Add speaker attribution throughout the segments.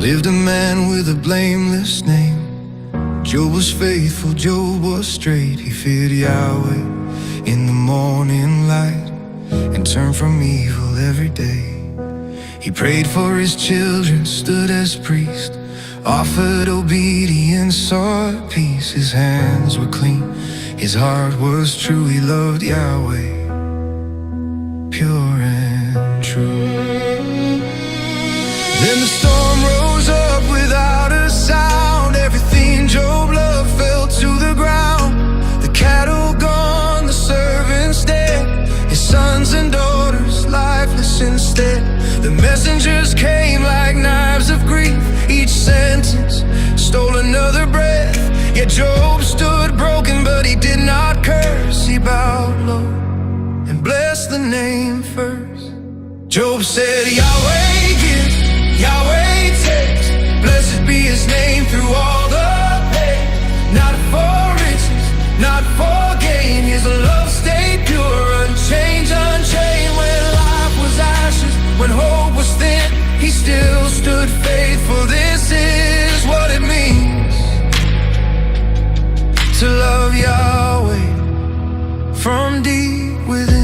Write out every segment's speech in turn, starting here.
Speaker 1: lived a man with a blameless name. Job was faithful, Job was straight. He feared Yahweh in the morning light and turned from evil every day. He prayed for his children, stood as priest, offered obedience, sought peace. His hands were clean, his heart was true. He loved Yahweh, pure and true. Then the storm rose up without a sound. Everything Job loved fell to the ground. The cattle gone, the servants dead, his sons and daughters lifeless instead. The messengers came like knives of grief. Each sentence stole another breath. Yet Job stood broken, but he did not curse. He bowed low and blessed the name first. Job said, Yahweh gives, Yahweh takes. Blessed be his name through all the pain. Not for riches, not for gain. His love stayed pure, unchanged, unchained. When life was ashes, when hope was thin, he still stood faithful. This is what it means to love Yahweh from deep within.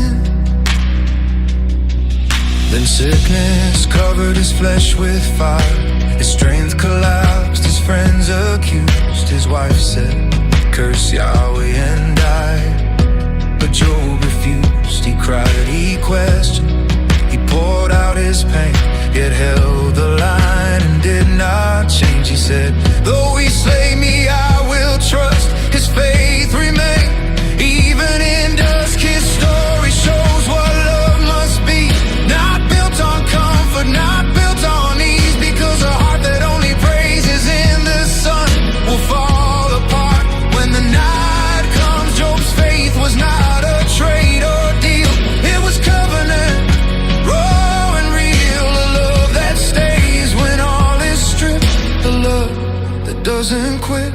Speaker 1: Then sickness covered his flesh with fire. His strength collapsed, his friends accused. His wife said, curse Yahweh and died. But Job refused, he cried, he questioned. He poured out his pain, yet held the line and did not change. He said, though he slay me, I will trust. His faith remained, even in dusk. His story shows what love must be. Not built on comfort, not built on ease. Because a heart that only praises in the sun will fall apart when the night comes. Job's faith was not a trade or deal, it was covenant, raw and real. A love that stays when all is stripped, a love that doesn't quit.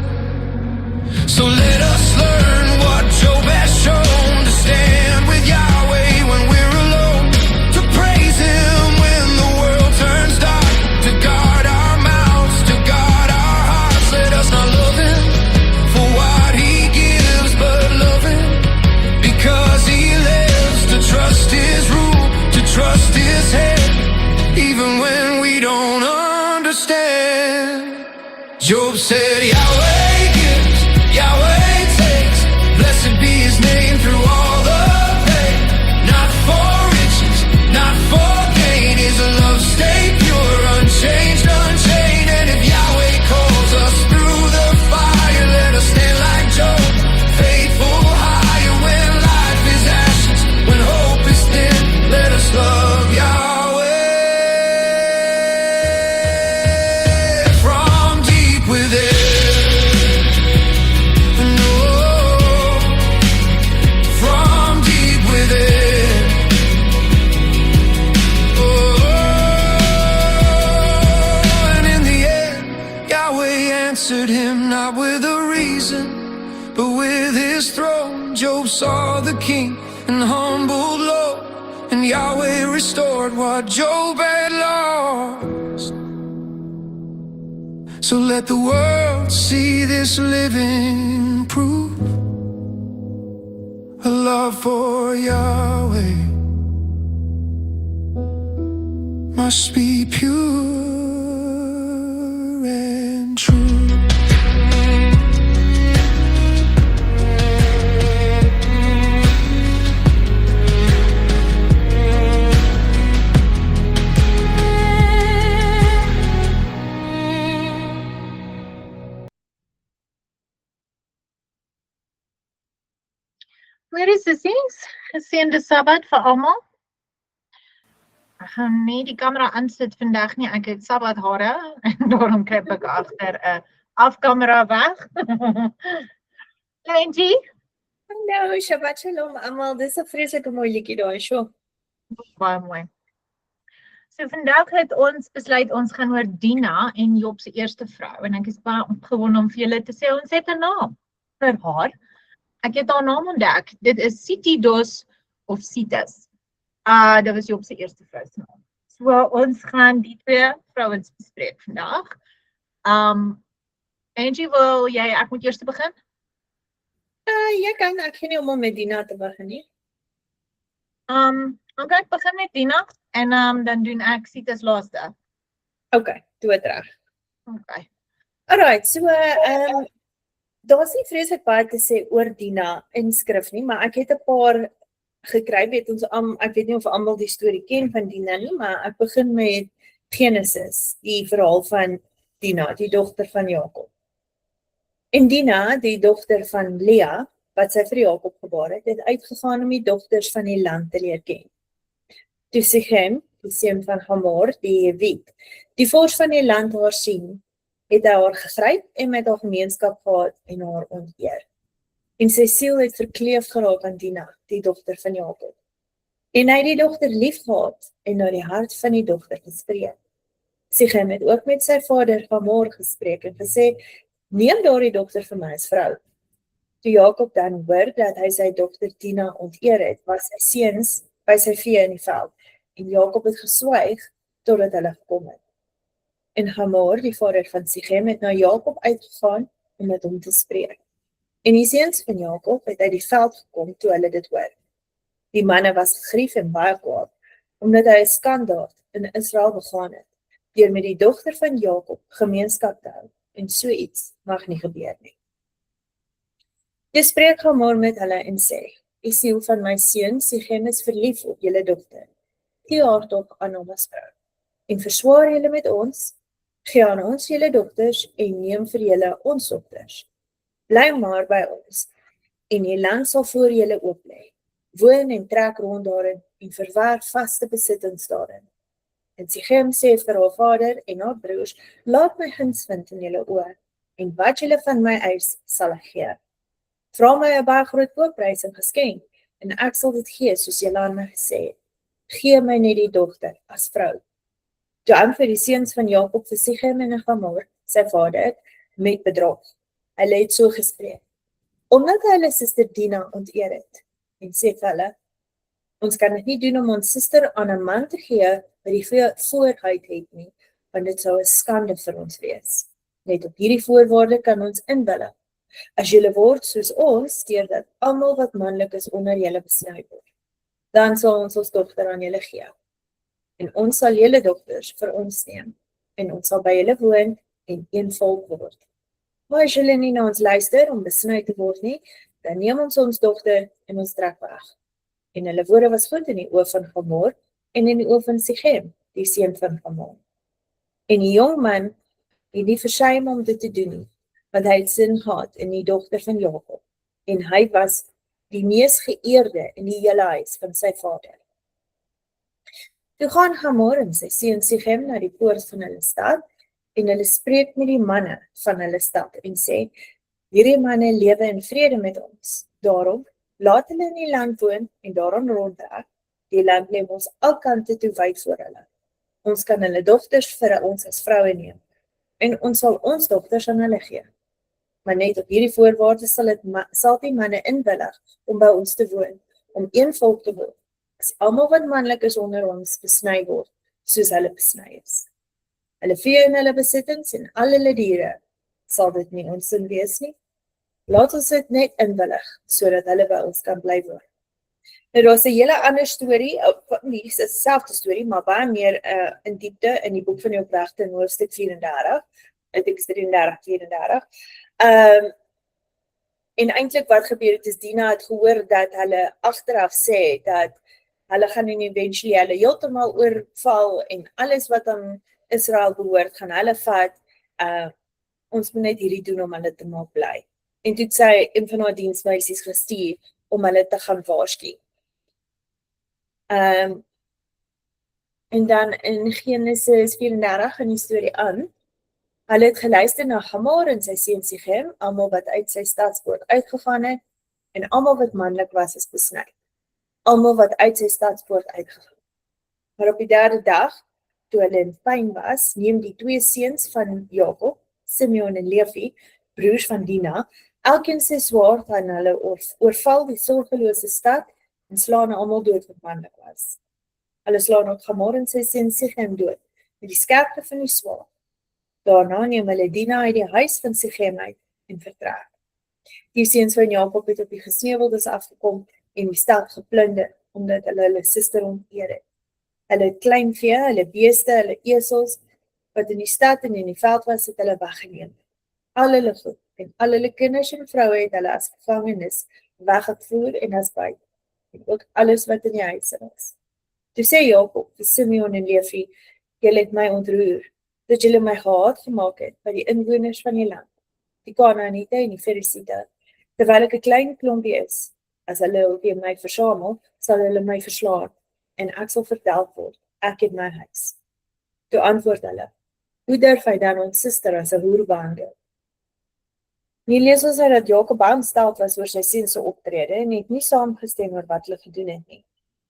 Speaker 1: So let us learn what Job has shown, to stand with Yahweh when we're alone, to praise him when the world turns dark, to guard our mouths, to guard our hearts. Let us not love him for what he gives, but love him because he lives. To trust his rule, to trust his hand, even when we don't understand. Job said, Yahweh gives, Yahweh takes. Blessed be his name through all the pain. Not for riches, not for gain. His love stayed pure, unchanged, unchained. And if Yahweh calls us through the fire, let us stand like Job, faithful higher. When life is ashes, when hope is thin, let us love Yahweh from deep within. Answered him not with a reason, but with his throne. Job saw the king and humbled low, and Yahweh restored what Job had lost. So let the world see this living proof, a love for Yahweh must be pure and true.
Speaker 2: Goeie sissies, geseënde Sabbat vir almal. Ek gaan nie die kamera aansit vandag nie, ek het Sabbat hare en daarom kruip ek agter 'n afkamera weg. Kleintjie?
Speaker 3: Hallo, Shabbat Shalom almal, dis 'n vreeslike mooi liedjie daai, sjoe.
Speaker 2: Baie mooi. So vandag het ons besluit ons gaan oor Dina en Job se eerste vrou en ek is baie opgewonde om vir julle te sê ons het 'n naam vir haar. Ek het haar naam ontdek. Dit is Sitidos of Sitis. Dit was Job se eerste vrou se naam. So ons gaan die twee vrouens bespreek vandag. Angie, wil jy, ek moet eers begin?
Speaker 3: Jy kan, ek gee nie om met Dina te begin nie.
Speaker 2: Dan kan ek begin met Dina en dan doen ek Siet as laaste.
Speaker 3: Okay, toe het reg.
Speaker 2: Okay.
Speaker 3: Alright, so daar's nie vreeslik baie te sê oor Dina in skrif nie, maar ek het 'n paar gekry, ek weet nie of almal die storie ken van Dina nie, maar ek begin met Genesis, die verhaal van Dina, die dogter van Jakob. En Dina, die dogter van Lea, wat sy vir Jakob gebaar het uitgegaan om die dogters van die land te leer ken. Toe Sichem, die seun van Hamor, die Hewiet, die vors van die land haar sien, het hy haar gegryp en met haar gemeenskap gehad en haar onteer. En sy siel het verkleef geraak aan Dina, die dogter van Jakob. En hy het die dogter lief gehad en na die hart van die dogter gespreek. Sichem het ook met sy vader Hamor gespreek en gesê, neem daardie dogter vir my as vrou. Toe Jakob dan hoor dat hy sy dogter Dina onteer het, was sy seuns by sy vee in die veld, en Jakob het geswyg totdat hulle gekom het. En Hamor, die vader van Sichem, het na Jakob uitgegaan om met hom te spreek. En die seuns van Jakob het uit die veld gekom toe hulle dit hoor. Die manne was gegrief en baie kwaad, omdat hy 'n skandaad in Israel begaan het, deur met die dogter van Jakob gemeenskap te hou, en so iets mag nie gebeur nie. Dis spreek Hamor met hulle en sê, die siel van my seun Sichem is verlief op julle dogter. Gee haar tog aan hom as vrou. En verswaar julle met ons, gee aan ons julle dogters en neem vir julle ons dogters. Bly maar by ons, en die land sal voor julle oop lê. Woon en trek rond daarin en verwerf vaste besittings daarin. En Sichem sê vir haar vader en haar broers, laat my guns vind in julle oë, en wat julle van my eis, sal ek gee. Vra my 'n baie groot koopprys en geskenk, en ek sal dit gee soos julle aan my gesê het. Gee my net die dogter as vrou. Toe antwoord die seuns van Jakob vir Sichem en Hamor, sy vader, met bedrog. Hulle het so gespreek, omdat hy hulle suster Dina onteer het, en sê vir hulle, ons kan dit nie doen om ons suster aan 'n man te gee wat die voorhuid het nie, want dit sou 'n skande vir ons wees. Net op hierdie voorwaarde kan ons inwillig. As julle word soos ons, deurdat almal wat manlik is onder julle besny word, dan sal ons ons dogter aan julle gee. En ons sal julle dogters vir ons neem, en ons sal by julle woon en een volk word. Maar as julle nie na ons luister om besny te word nie, dan neem ons dogter en ons trek weg. En hulle woorde was goed in die oë van Hamor en in die oë van Sichem, die seun van Hamor. En die jong man het nie versuim om dit te doen nie, want hy het sin gehad in die dogter van Jakob, en hy was die mees geëerde in die hele huis van sy vader. Toe gaan Hamor en sy seun Sichem na die poort van hulle stad, en hulle spreek met die manne van hulle stad en sê, hierdie manne lewe in vrede met ons. Daarom, laat hulle in die land woon en daarom rondtrek. Die land lê ons alkante toe wyd voor hulle. Ons kan hulle dogters vir ons as vroue neem, en ons sal ons dogters aan hulle gee. Maar net op hierdie voorwaarde sal die manne inwillig om by ons te woon, om een volk te word, as almal wat manlik is onder ons besny word, soos hulle besny is. Hulle vee en hulle besittings en al hulle diere, sal dit nie ons sin wees nie. Laat ons dit net inwillig, sodat hulle by ons kan bly woon. Nou, daar is 'n hele ander storie, nie dieselfde storie, maar baie meer in diepte in die boek van die Opregte in hoofstuk 34, ek dink 34. En eintlik wat gebeur het is, Dina het gehoor dat hulle agteraf sê, dat hulle gaan in eventually hulle heeltemal oorval, en alles wat aan Israel behoort, gaan hulle vat, ons moet net hierdie doen om hulle te maak bly. En toe het sy een van haar diensmeisies gestuur, om hulle te gaan waarsku. En dan in Genesis 34 in die storie aan, hulle het geluister na Hamor en sy seun Sichem, almal wat uit sy stadspoort uitgegaan het, en almal wat manlik was is besny. Almal wat uit sy stadspoort uitgegaan. Maar op die derde dag, toe hulle in pyn was, neem die twee seuns van Jakob, Simeon en Levi, broers van Dina, elkeen sy swaard aan hulle oorval die sorgelose stad en slaan almal dood wat manlik was. Hulle slaan ook Gamor en sy seun Sichem dood met die skerpte van die swaard. Daarna neem hulle Dina uit die huis van Sichem uit en vertrek. Die seuns van Jakob het op die gesneuweldes afgekom en die stad geplunder, omdat hulle suster onteer het. Hulle het kleinvee, hulle beeste, hulle esels, wat in die stad en in die veld was, het hulle weggeneem. Al hulle goed en al hulle kinders en vroue het hulle as gevangenis weggevoer en as byt, en ook alles wat in die huise was. Toe sê Jakob vir Simeon en Levi, julle het my ontroer, dat julle my gehaat gemaak het by die inwoners van die land, die Kanaaniete en die Ferisiete, terwyl ek 'n klein klompie is. As hulle teen my versamel, sal hulle my verslaan, en ek sal vertel word, ek het my huis. Toe antwoord hulle, hoe durf hy dan ons suster as 'n hoer behandel? Nie lees ons uit dat Jakob aangesteld was oor sy seun se optrede en het nie saamgestem oor wat hulle gedoen het nie.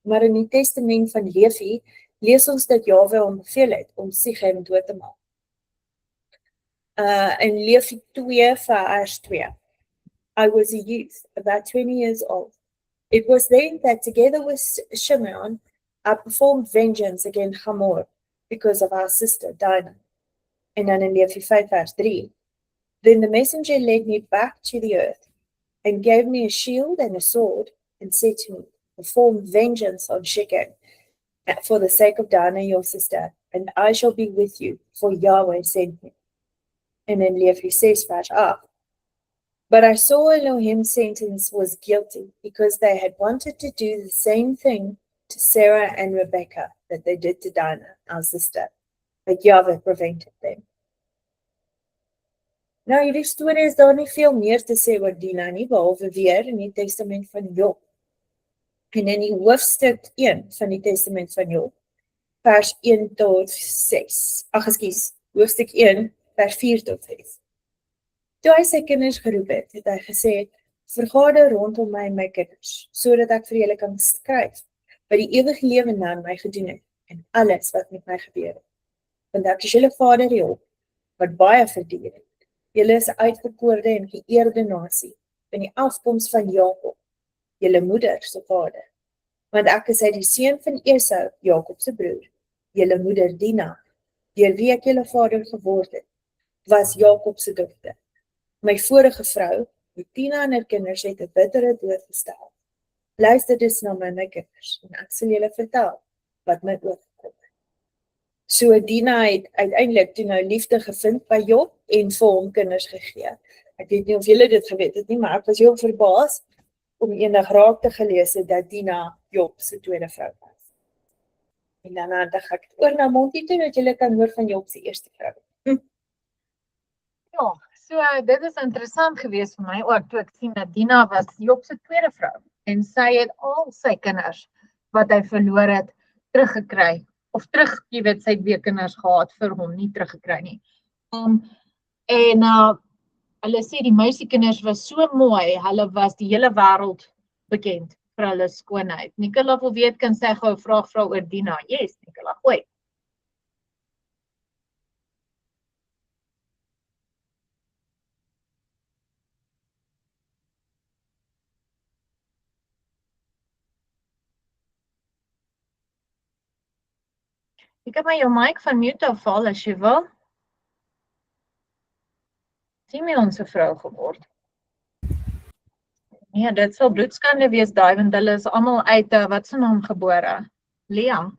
Speaker 3: Maar in die testament van Levi lees ons dat Jahwe hom beveel het om Sichem dood te maak. In Levi 2 vers 2. I was a youth, about 20 years old. It was then that together with Shimon, I performed vengeance against Hamor because of our sister Dinah. And then in Levi 5 verse 3. Then the messenger led me back to the earth and gave me a shield and a sword and said to me, perform vengeance on Shechem for the sake of Dinah your sister, and I shall be with you, for Yahweh sent me. And then Levi 6 verse 8. But I saw Elohim's sentence was guilty because they had wanted to do the same thing to Sarah and Rebekah that they did to Dinah, our sister, but Yahweh prevented them. Nou, hierdie storie is daar nie veel meer te sê oor Dina nie, behalwe weer in die testament van Job. En in die hoofstuk 1 van die testament van Job, vers 1 tot 6, hoofstuk 1, vers 4 tot 6. Toe hy sy kinders geroep het, het hy gesê, vergader rondom my kinders, sodat ek vir julle kan skryf, wat die ewige lewe na my gedoen het, en alles wat met my gebeur het. Want ek is julle vader Job, wat baie verdien het. Julle is 'n uitverkoorde en geëerde nasie, van die afkoms van Jakob, julle moeder se vader. Want ek is uit die seun van Esau, Jakob se broer, julle moeder Dina, deur wie ek julle vader geword het, was Jakob se dogter. My vorige vrou, Tina en haar kinders het 'n bittere dood gestel. Luister dus na my kinders, en ek sal julle vertel wat my oorgekom het. So Dina het uiteindelik toe nou liefde gevind by Job en vir hom kinders gegee. Ek weet nie of julle dit geweet het nie, maar ek was heel verbaas om eendag raak te gelees het dat Dina Job se tweede vrou was. En dan dink ek oor na Monty toe, dat julle kan hoor van Job se eerste vrou.
Speaker 2: Ja, so dit is interessant geweest vir my ook, toe ek sien dat Dina was Job se tweede vrou, en sy het al sy kinders, wat hy verloor het, teruggekry, of jy weet, sy het weer kinders gehad vir hom, nie teruggekry nie. Hulle sê die meisiekinders was so mooi, hulle was die hele wêreld bekend vir hulle skoonheid. Nicola wil weet, kan sy gou 'n vraag vra oor Dina? Yes, Nicola, gooi. Jy kan maar jou mic van mute afval as jy wil. Simeon se vrou geword. Nee, dit sal bloedskande wees daai, want hulle is almal uit, wat se naam gebore? Lea.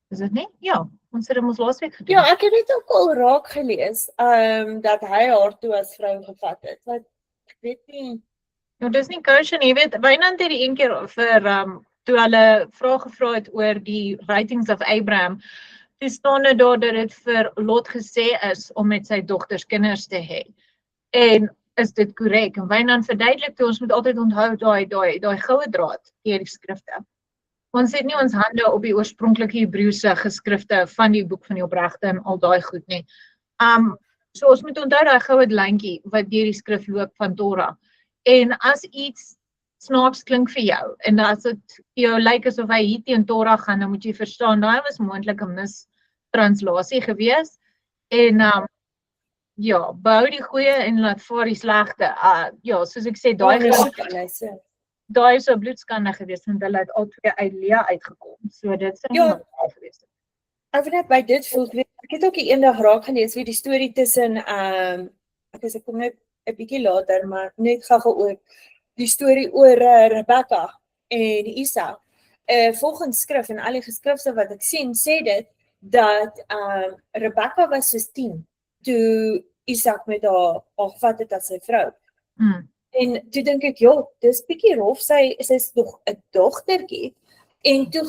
Speaker 2: Is dit nie? Ja, ons het ons laasweek gedoen.
Speaker 3: Ja, ek het dit ook al raak gelees, dat hy haar toe as vrou gevat het. Wat ek weet nie.
Speaker 2: Nou, dis nie kosher nie, jy weet, Wynand het die een keer vir, toe hulle vrae gevra het oor die writings of Abraham, toe staan daar dat dit vir Lot gesê is om met sy dogters kinders te hê. En is dit korrek? En Wynand verduidelik toe, ons moet altyd onthou daai goue draad deur die skrifte. Ons het nie ons hande op die oorspronklike Hebreëse geskrifte van die boek van die opregte en al daai goed nie. So ons moet onthou daai goue lyntjie wat deur die skrif loop van Torah. En as iets snaaks klink vir jou, en as dit jou lyk asof hy hier teen Torah gaan, dan moet jy verstaan, daai was moontlik 'n mistranslasie gewees. En ja, bou die goeie en laat vaar die slegte. Ja, soos ek sê, daai daai is 'n bloedskande gewees want hulle het al twee uit Lea uitgekom. So dit sou nie
Speaker 3: Ja.
Speaker 2: normaal gewees het.
Speaker 3: Ek weet net by dit voel ek het ook eendag raak gelees wie die storie tussen ek kom net 'n bietjie later, maar net gou oor die storie oor Rebekka en Isak. Volgens skrif en al die geskrifte wat ek sien, sê dit dat Rebekka was soos 10 toe Isak met haar gevat het as sy vrou. En toe dink ek, ja, dis bietjie rof, sy's nog 'n dogtertjie. En toe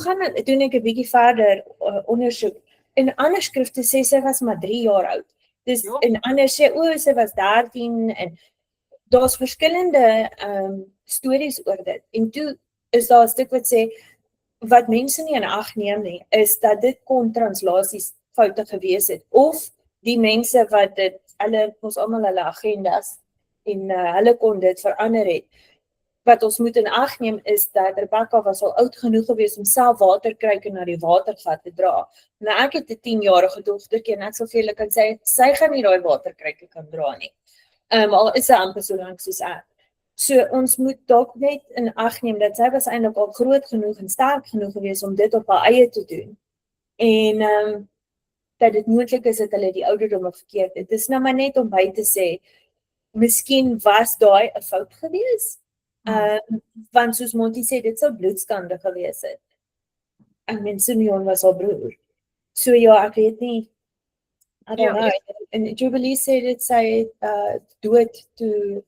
Speaker 3: doen ek 'n bietjie verder ondersoek. In ander skrifte sê sy was maar 3 jaar oud. Dis en ander sê sy was 13 en daar's verskillende stories oor dit. En toe is daar 'n stuk wat sê wat mense nie in ag neem nie, is dat dit kon translasies foute gewees het of die mense wat dit hulle ons almal hulle agendas en hulle kon dit verander het. Wat ons moet in ag neem is dat Rebekka was al oud genoeg gewees om self waterkruike na die watervat te dra. Nou ek het 'n 10-jarige dogtertjie en ek sal vir julle kan sê sy gaan nie daai waterkruike kan dra nie. Al is sy amper so lank soos ek. So ons moet dalk net in ag neem dat sy was eintlik al groot genoeg en sterk genoeg gewees om dit op haar eie te doen. En dat dit moontlik is dat hulle die ouderdomme verkeerd het. Dit is nou maar net om by te sê, miskien was daai 'n fout gewees. Want soos Monty sê, dit sou bloedskande gewees het. En Simeon was haar broer. So ja, ek weet nie. I don't know. En Jubilee sê dit sy dood toe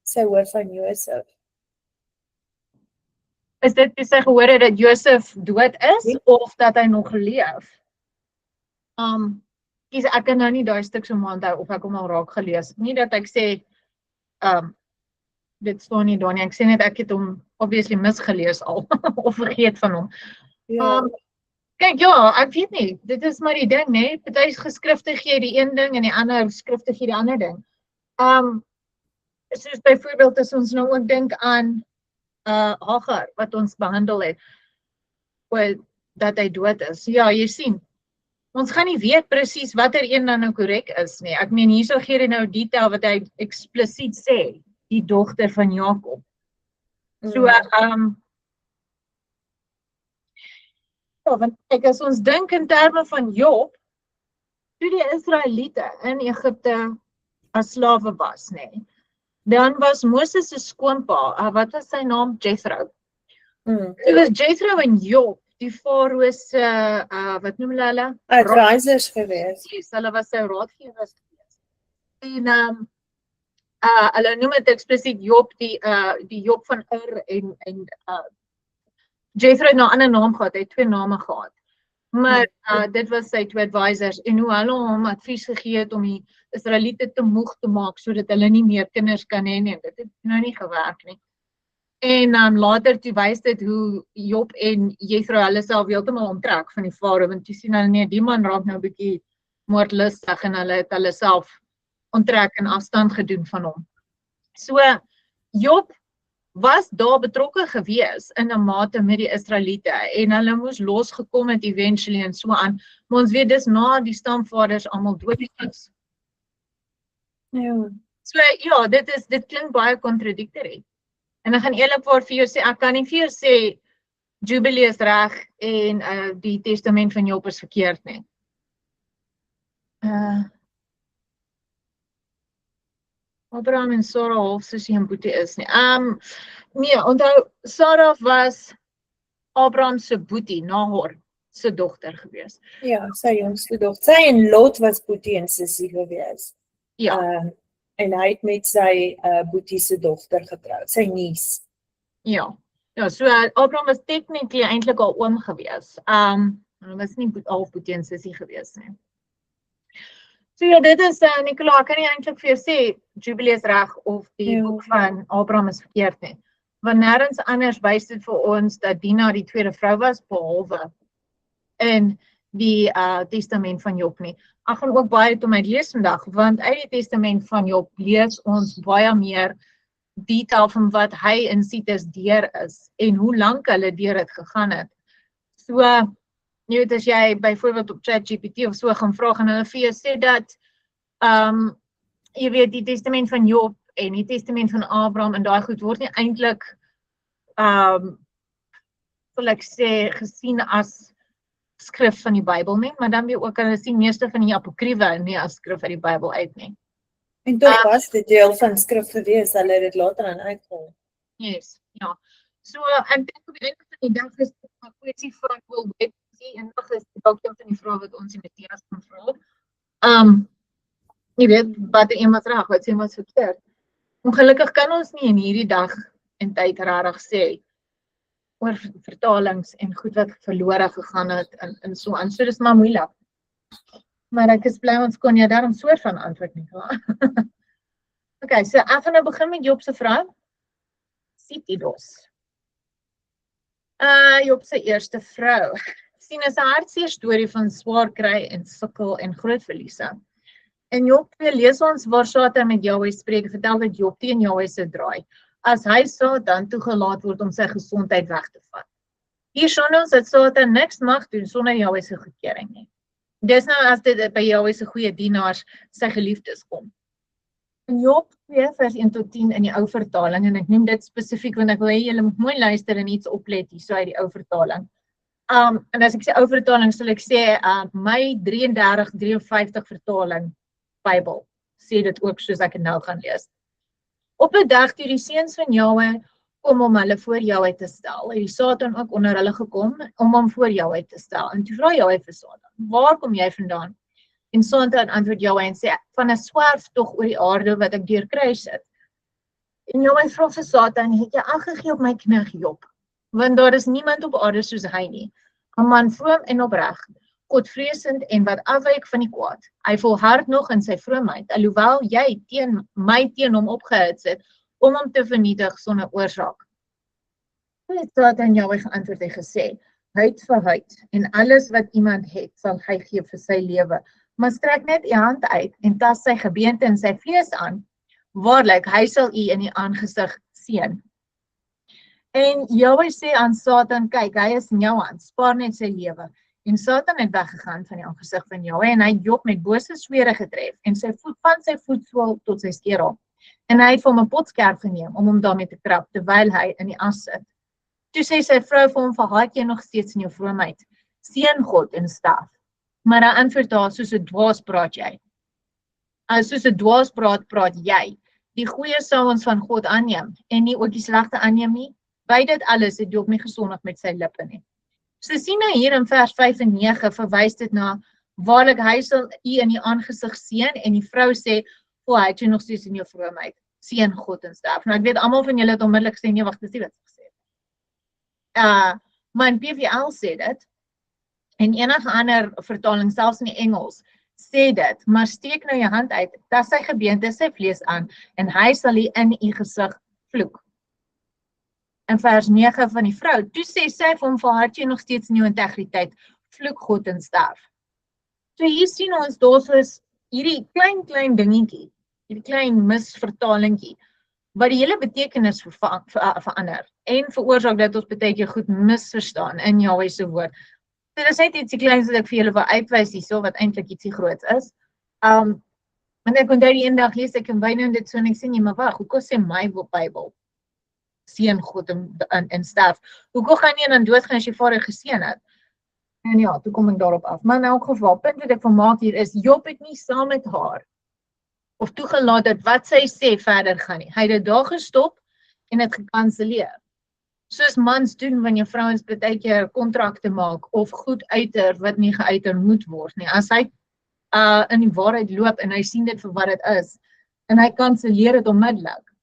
Speaker 3: sy hoor van Josef.
Speaker 2: Is dit toe sy gehoor het dat Josef dood is of dat hy nog leef? Ek kan nou nie daai stuk so onthou of ek hom al raak gelees. Nie dat ek sê dit staan nie daar nie. Ek sê net ek het hom obviously misgelees al of vergeet van hom. Kyk, ja, ek weet nie. Dit is maar die ding, né? Party geskrifte gee die een ding en die ander skrifte gee die ander ding. Soos byvoorbeeld as ons nou ook dink aan Hagar wat ons behandel het, dat hy dood is. Ja, jy sien. Ons gaan nie weet presies watter een dan nou korrek is nie. Ek meen hierso gee hy nou detail wat hy eksplisiet sê, die dogter van Jakob. So ja, want ek as ons dink in terme van Job, toe die Israeliete in Egipte as slawe was, nê. Dan was Moses se skoonpa, wat was sy naam? Jethro. Dit was Jethro en Job, die Farao se wat noem hulle?
Speaker 3: Advisors gewees.
Speaker 2: Yes, hulle was sy raadgewers gewees. En hulle noem dit eksplisiet Job, die Job van Ur en Jethro het nou 'n ander naam gehad, hy het 2 name gehad. Maar dit was sy 2 advisors en hoe hulle hom advies gegee het om die Israeliete te moeg te maak sodat hulle nie meer kinders kan hê nie. Dit het nou nie gewerk nie. En later toe wys dit hoe Job en Jethro hulle self heeltemal onttrek van die Farao, want jy sien hulle nee, die man raak nou 'n bietjie moordlustig en hulle het hulle self onttrek en afstand gedoen van hom. So Job was daar betrokke gewees in 'n mate met die Israeliete en hulle moes losgekom het eventually en so aan. Maar ons weet dis na die stamvaders almal dood is.
Speaker 3: Ja.
Speaker 2: So ja, dit klink baie contradictory. En ek gaan eerlikwaar vir jou sê, ek kan nie vir jou sê Jubilee is reg en die testament van Job is verkeerd nie. Abraham en Sarah halfsussie en boetie is nie. Nee, onthou Sarah was Abraham se boetie, Nahor se dogter gewees.
Speaker 3: Ja, sy jongste dogter. Sy en Lot was boetie en sussie gewees.
Speaker 2: Ja.
Speaker 3: En hy het met sy boetie se dogter getroud, sy niece.
Speaker 2: Ja. Ja, so Abraham was technically eintlik al oom gewees. Hy was nie half boetie en sussie gewees nie. So ja, dit is Nicola, ek kan nie eintlik vir jou sê Jubilee is reg of die boek van Abraham is verkeerd nie. Want nêrens anders wys dit vir ons dat Dina die tweede vrou was behalwe in die testament van Job nie. Ek gaan ook baie uit om uit lees vandag, want uit die testament van Job lees ons baie meer detail van wat hy in Sites deur is en hoe lank hulle deur het gegaan het. So jy weet as jy byvoorbeeld op ChatGPT of so gaan vra en hulle vir jou sê dat jy weet die testament van Job en die testament van Abraham en daai goed word nie eintlik wil ek sê, gesien as skrif van die Bybel nie, maar dan weer ook hulle sien meeste van die apokriewe nie as skrif uit die Bybel uit nie.
Speaker 3: En tog was dit deel van skrif gewees, hulle het dit later aan uitgehaal.
Speaker 2: Yes, ja. So, ek dink op die einde van die dag is dit 'n kwessie van wil weet en nog is dit ook een van die vrae wat ons in Matthias gaan vra. Jy weet, wat een wat reg, wat sê wat verkeerd. Ongelukkig kan ons nie in hierdie dag en tyd rarig sê oor vertalings en goed wat verlore gegaan het en so aan. So dis maar moeilik. Maar ek is bly ons kon jou daarom soort van antwoord nie. Okay, so ek gaan nou begin met Job se vrou. Sitidos. Job se eerste vrou. Sien is 'n hartseer storie van swaar kry en sukkel en groot verliese. In Job 2 lees ons waar Satan met Jahwe spreek, vertel dat Job teen Jahwe se draai. As hy Satan toegelaat word om sy gesondheid weg te vat. Hier sien ons dat Satan niks mag doen sonder Jahwe se goedkeuring nie. Dis nou as dit by Jahwe se goeie dienaars, sy geliefdes kom. In Job 2 vers 1 tot 10 in die ou vertaling, en ek noem dit spesifiek want ek wil hê julle moet mooi luister en iets oplet hier so uit die ou vertaling. En as ek sê ou vertaling sal ek sê my 3353 vertaling Bybel sê dit ook soos ek dit nou gaan lees. Op 'n dag toe die seuns van Jahwe kom om hulle voor Jahwe te stel, het die Satan ook onder hulle gekom om hom voor Jahwe te stel. En toe vra Jahwe vir Satan, waar kom jy vandaan? En Satan antwoord Jahwe en sê, van 'n swerftog oor die aarde wat ek deurkruis het. En Jahwe vra vir Satan, het jy ag gegee op my knegt Job? Want daar is niemand op aarde soos hy nie. 'n Man vroom en opreg, Godvreesend en wat afwyk van die kwaad. Hy volhard nog in sy vroomheid, alhoewel jy teen hom opgehits het, om hom te vernietig sonder oorsaak. Toe het Satan Jahwe geantwoord en gesê, huid vir huid, en alles wat iemand het, sal hy gee vir sy lewe. Maar strek net u hand uit en tas sy gebeente en sy vlees aan. Waarlik, hy sal u in die aangesig seën. En Jahwe sê aan Satan, kyk, hy is in jou hand, spaar net sy lewe. En Satan het weggegaan van die aangesig van Jahwe en hy het Job met bose swere getref en sy voet van sy voetsool tot sy skerel. En hy het vir hom 'n potskerp geneem om hom daarmee te krap terwyl hy in die as sit. Toe sê sy vrou vir hom, verhaat jy nog steeds in jou vroomheid? Seën God en sterf. Maar hy antwoord haar, soos 'n dwaas praat jy. Soos 'n dwaas praat jy. Die goeie sal ons van God aanneem en nie ook die slegte aanneem nie. By dit alles het Job nie gesondig met sy lippe nie. So sien nou hier in vers 5 en 9 verwys dit na, waarlik hy sal u in die aangesig seën en die vrou sê, hy het jy nog steeds in jou vroomheid, seën God en sterf. Nou ek weet almal van julle het onmiddellik gesê, nee, wag, dis nie wat ek gesê het. Maar in PVL sê dit, en enige ander vertaling, selfs in die Engels, sê dit, maar steek nou jou hand uit, tas sy gebeente, sy vlees aan, en hy sal u in u gesig vloek. In vers 9 van die vrou, toe sê sy vir hom, verhard jy nog steeds in jou integriteit, vloek God en sterf. So hier sien ons, daar is hierdie klein dingetjie, hierdie klein misvertalingkie, wat die hele betekenis verander, en veroorsaak dat ons baie keer goed misverstaan in Jahwe se woord. So dis net ietsie kleins wat ek vir julle wil uitwys hierso, wat eintlik ietsie groots is. En ek onthou die eendag lees ek in byna dit so, en ek sê, nee, maar wag, hoekom sê my Bybel? Seën God en sterf. Hoekom gaan jy dan doodgaan as jy vader geseën het? En ja, toe kom ek daarop af. Maar in elk geval, punt wat ek van maak hier is, Job het nie saam met haar, of toegelaat dat wat sy sê verder gaan nie. Hy het dit daar gestop, en het gekanseleer. Soos mans doen, wanneer vrouens baie keer kontrakte maak, of goed uiter, wat nie geuiter moet word nie. As hy in die waarheid loop, en hy sien dit vir wat dit is, en hy kanseleer dit onmiddellik,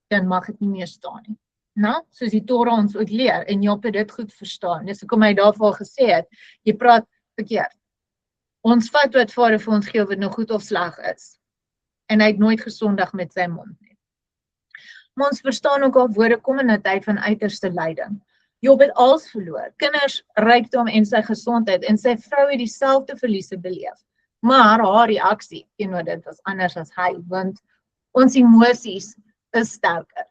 Speaker 2: dan mag het nie meer staan nie. Nou, soos die Torah ons ook leer, en Job het dit goed verstaan. Dis hoekom hy daarvoor gesê het, jy praat verkeerd. Ons vat wat Vader vir ons gee, wat nou goed of sleg is. En hy het nooit gesondig met sy mond nie. Maar ons verstaan ook al woorde kom in 'n tyd van uiterste lyding. Job het alles verloor, kinders, rykdom en sy gesondheid, en sy vrou het dieselfde verliese beleef. Maar haar reaksie teenoor dit was anders as hy, want ons emosies is sterker.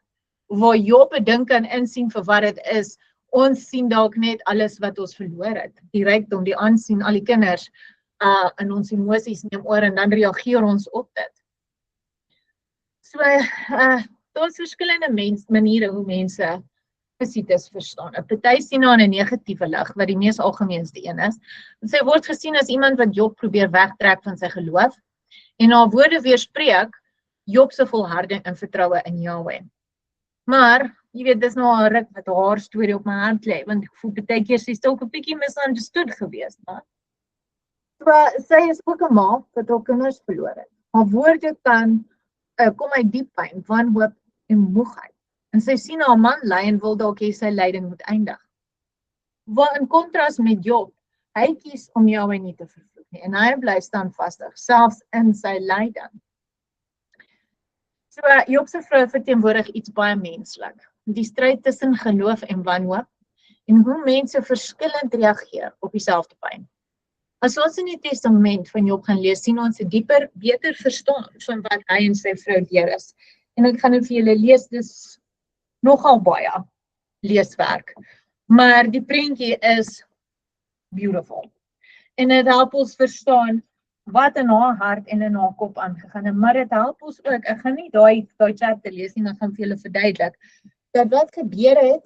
Speaker 2: Waar Job bedink en insien vir wat dit is, ons sien dalk net alles wat ons verloor het. Die rykdom, die aansien, al die kinders, in ons emosies neem oor en dan reageer ons op dit. So, daar is verskillende maniere hoe mense opposites verstaan. 'n Party sien haar in 'n negatiewe lig, wat die mees algemeenste een is. Sy word gesien as iemand wat Job probeer wegtrek van sy geloof en haar woorde weerspreek Job se volharding en vertroue in Jahweh. Maar, jy weet, dis nou 'n ruk wat haar storie op my hart lê, want ek voel baie keer sy is ook 'n bietjie misunderstood geweest, maar sy is ook 'n ma wat haar kinders verloor het. Haar woorde kan kom uit diep pyn, wanhoop en moegheid. En sy sien haar man ly en wil dalk hê sy lyding moet eindig. Waar in kontras met Job, hy kies om Jahweh nie te vervloek nie en hy bly standvastig, selfs in sy lyding. So Job se vrou verteenwoordig iets baie menslik. Die stryd tussen geloof en wanhoop en hoe mense verskillend reageer op dieselfde pyn. As ons in die Testament van Job gaan lees, sien ons 'n dieper, beter verstaan van wat hy en sy vrou deur is. En ek gaan dit vir julle lees, dis nogal baie leeswerk. Maar die prentjie is beautiful. En dit help ons verstaan wat in haar hart en in haar kop aangegaan het. Maar dit help ons ook, ek gaan nie daai chapter lees nie, maar gaan vir julle verduidelik, dat wat gebeur het,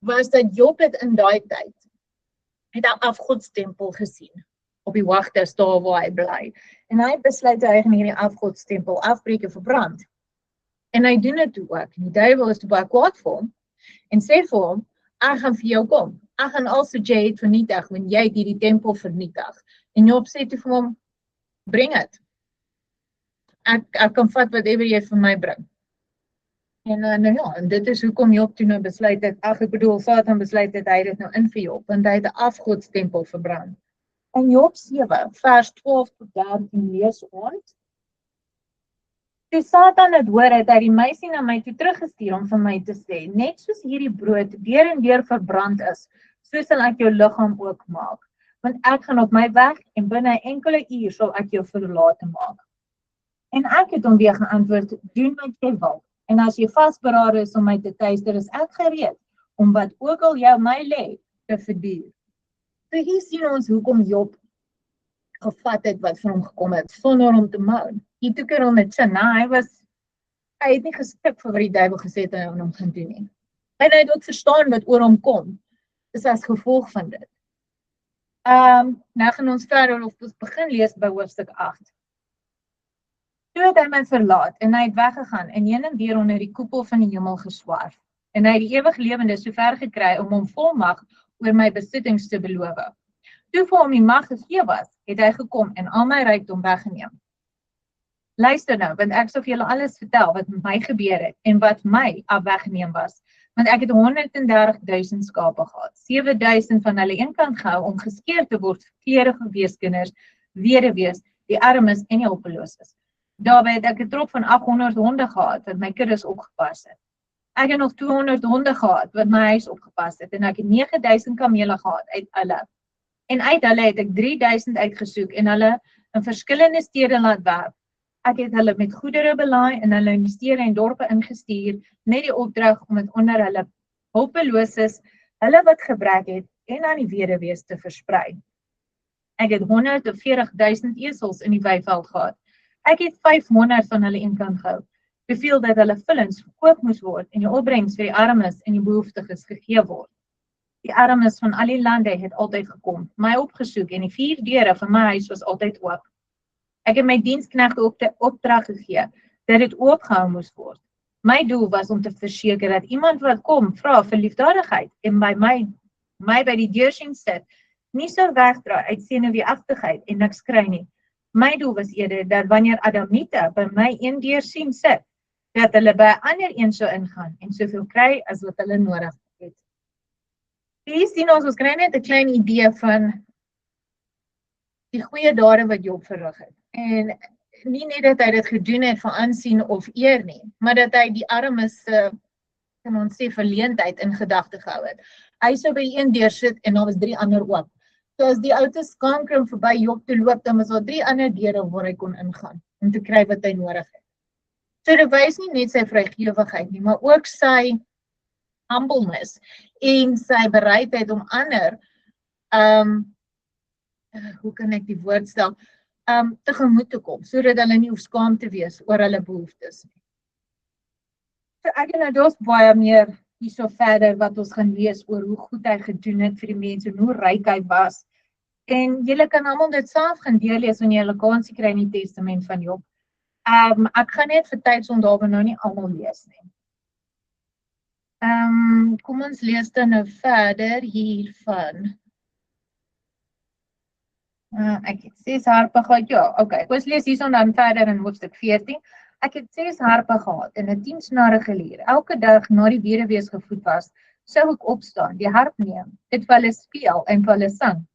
Speaker 2: was dat Job het in daai tyd, het 'n afgodstempel gesien, op die wagters daar waar hy bly. En hy besluit hy gaan hierdie afgodstempel afbreek en verbrand. En hy doen dit toe ook. Die duiwel is toe baie kwaad vir hom en sê vir hom, ek gaan vir jou kom. Ek gaan also jy het vernietig, want jy het hierdie tempel vernietig. En Job sê toe vir hom, bring het. Ek kan vat whatever jy vir my bring. En nou ja, en dit is hoekom Job toe nou besluit het, Satan besluit het hy dit nou in vir Job, want hy het 'n afgodstempel verbrand. In Job 7, vers 12 tot 13 lees ons, toe Satan het hoor, het hy die meisie na my toe teruggestuur om vir my te sê, net soos hierdie brood deur en deur verbrand is, so sal ek jou liggaam ook maak. Want ek gaan op my weg en binne enkele uur sal ek jou verlate maak. En ek het hom weer geantwoord, doen wat jy wil. En as jy vasberade is om my te tuister, is ek gereed om wat ook al jou my lê te verduur. So hier sien ons hoekom Job gevat het wat vir hom gekom het, sonder om te moan. He took it on the chin. Hy het nie geskik vir wat die duiwel gesê het aan hom gaan doen nie. En hy het ook verstaan wat oor hom kom, is as gevolg van dit. Nou gaan ons verder of ons begin lees by hoofstuk 8. Toe het hy my verlaat en hy het weggegaan en heen en weer onder die koepel van die hemel geswaaf. En hy het die ewig lewende so ver gekry om hom volmag oor my besittings te beloof. Toe vir hom die mag gegee was, het hy gekom en al my rykdom weggeneem. Luister nou, want ek sal vir julle alles vertel wat met my gebeur het en wat my weggeneem was. Want ek het 130.000 skape gehad, 7.000 van hulle eenkant gehou om geskeer te word vir kleurige weeskinders, weduwees, die armes en die hulpeloses. Daarby het ek 'n trop van 800 honde gehad wat my kuddes opgepas het. Ek het nog 200 honde gehad wat my huis opgepas het en ek het 9.000 kamele gehad uit hulle. En uit hulle het ek 3.000 uitgesoek en hulle in verskillende stede laat werk. Ek het hulle met goedere belaai en hulle in die stede en dorpe ingestuur met die opdrag om dit onder hulle hulpeloses, hulle wat gebrek het en aan die weduwees te versprei. Ek het 140.000 esels in die weiveld gehad. Ek het 500 van hulle eenkant gehou, beveel dat hulle vullings verkoop moes word en die opbrengs vir die armes en die behoeftiges gegee word. Die armes van al die lande het altyd gekom, my opgesoek en die 4 deure van my huis was altyd oop. Ek het my diensknegte ook die opdrag gegee dat dit oopgehou moes word. My doel was om te verseker dat iemand wat kom vra vir liefdadigheid en by my by die deur sien sit, nie sou wegdraai uit senuweeagtigheid en niks kry nie. My doel was eerder dat wanneer Adamite by my een deur sien sit, dat hulle by 'n ander een sou ingaan en soveel kry as wat hulle nodig het. Hier sien ons kry net 'n klein idee van die goeie dade wat Job verrig het. En nie net dat hy dit gedoen het vir aansien of eer nie, maar dat hy die armes kan ons sê verleentheid in gedagte gehou het. Hy sou by een deur sit en daar was 3 ander oop. So as die ou te skankrum verby Job te loop, dan was daar 3 ander deure waar hy kon ingaan om te kry wat hy nodig het. So dit wys nie net sy vrygewigheid nie, maar ook sy humbleness en sy bereidheid om ander hoe kan ek die woord stel, tegemoet te kom, sodat hulle nie hoef skaam te wees oor hulle behoeftes nie. So ek het nou daar's baie meer hierso verder wat ons gaan lees oor hoe goed hy gedoen het vir die mense en hoe ryk hy was. En julle kan almal dit self gaan deurlees wanneer julle kansie kry in die Testament van Job. Ek gaan net vir tydsondawe nou nie almal lees nie. Kom ons lees dan nou verder hiervan. Ek het 6 harpe gehad, ja, okay. Ons lees hierson dan verder in hoofstuk 14. Ek het 6 harpe gehad en 'n 10 snare geleer. Elke dag na die weduwees gevoed was, sou ek opstaan, die harp neem, dit vir hulle speel en vir hulle sing.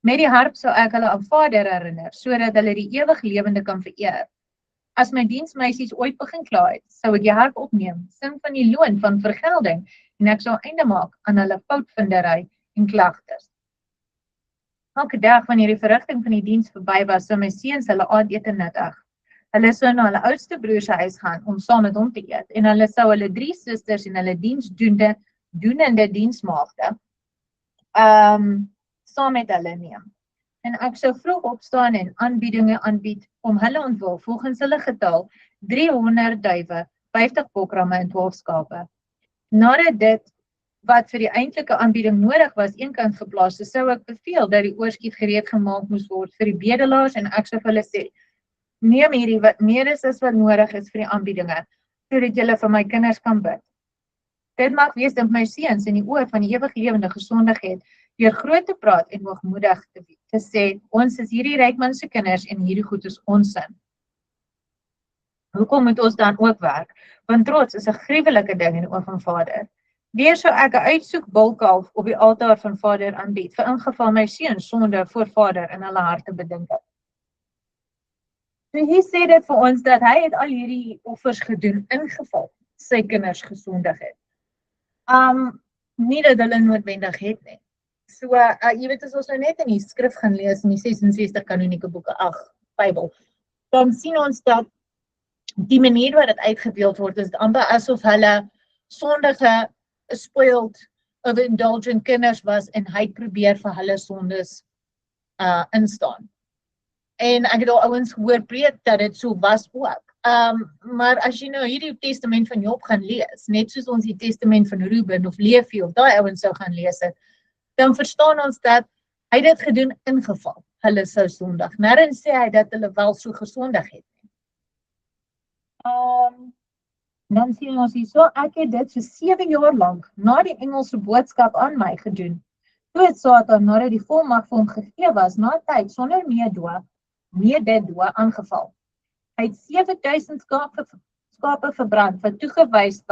Speaker 2: Met die harp sou ek hulle aan Vader herinner, sodat hulle die ewig lewende kan vereer. As my diensmeisies ooit begin kla het, sou ek die harp opneem, sing van die loon van vergelding en ek sou einde maak aan hulle foutvindery en klagtes. Elke dag wanneer die verrigting van die diens verby was, sou my seuns hulle aandete nuttig. Hulle sou na hulle oudste broer se huis gaan om saam met hom te eet en hulle sou hulle 3 susters en hulle doenende diensmaagde saam met hulle neem. En ek sou vroeg opstaan en aanbiedinge aanbied om hulle ontwil volgens hulle getal 300 duwe, 50 bokramme en 12 skape. Nadat dit wat vir die eintlike aanbieding nodig was eenkant geplaas, sou ek beveel dat die oorskiet gereed gemaak moes word vir die bedelaars en ek sou vir hulle sê, neem hierdie wat meer is as wat nodig is vir die aanbiedinge, sodat julle vir my kinders kan bid. Dit mag wees dat my seuns in die oë van die ewig lewende gesondig het, deur groot te praat en hoogmoedig te sê, ons is hierdie rykman se kinders en hierdie goed is ons sin. Hoekom moet ons dan ook werk? Want trots is 'n gruwelike ding in die oë van Vader. Weer sou ek 'n uitsoek bulkalf op die altaar van Vader aanbied, vir ingeval my seuns sonde voor Vader in hulle harte bedink het. So hier sê dit vir ons dat hy het al hierdie offers gedoen ingeval sy kinders gesondig het. Nie dat hulle noodwendig het nie. So, jy weet, as ons nou net in die skrif gaan lees, in die 66 kanonieke boeke, Bybel, dan sien ons dat die manier wat dit uitgebeeld word, is amper asof hulle sondige, spoiled, overindulgent kinders was, en hy probeer vir hulle sondes instaan. En ek het al ouens gehoor preek dat dit so was ook. Maar as jy nou hierdie testament van Job gaan lees, net soos ons die testament van Ruben of Levi of daai ouens sou gaan lees het, dan verstaan ons dat hy dit gedoen ingeval, hulle sou sondig. Nêrens sê hy dat hulle wel so gesondig het. Dan sien ons hierso, ek het dit vir 7 jaar lank na die Engelse boodskap aan my gedoen. Toe het Satan, nadat die volmag vir hom gegee was, na tyd sonder meedoe aangeval. Hy het 7000 skape verbrand, wat toegewys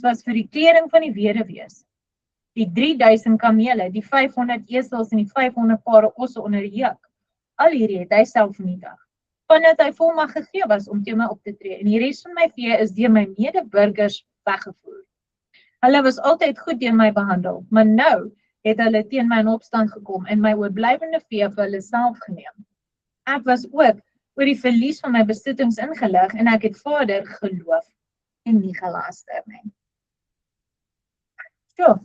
Speaker 2: was vir die kleding van die weduwees, die 3000 kamele, die 500 esels en die 500 pare osse onder die juk. Al hierdie het hy self vernietig. Vandat hy volmag gegee was om teen my op te tree, en die res van my vee is deur my medeburgers weggevoer. Hulle was altyd goed teen my behandel, maar nou het hulle teen my in opstand gekom en my oorblywende vee vir hulle self geneem. Ek was ook oor die verlies van my besittings ingelig en ek het Vader geloof en nie gelaster nie. So,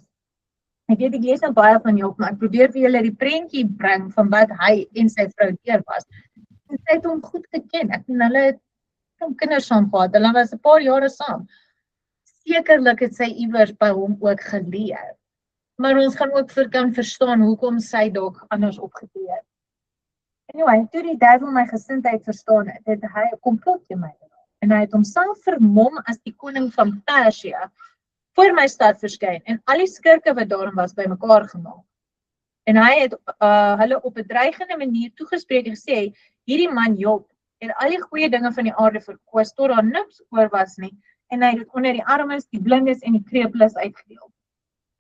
Speaker 2: ek weet ek lees nou baie van Job, maar ek probeer vir julle die prentjie bring van wat hy en sy vrou deur was. En sy het hom goed geken. Ek en hulle het kinders saam gehad. Hulle was 'n paar jare saam. Sekerlik het sy iewers by hom ook geleer. Maar ons gaan ook kan verstaan hoekom sy dalk anders opgetree het. Anyway, toe die duiwel my gesindheid verstaan het, het hy 'n komplot teen my gedaan. En hy het homself vermom as die koning van Persië voor my stad verskyn en al die skurke wat daarin was bymekaar gemaak. En hy het hulle op 'n dreigende manier toegespreek en gesê, hierdie man Job het al die goeie dinge van die aarde verkwis tot daar niks oor was nie, en hy het dit onder die armes, die blindes en die krepeles uitgedeel.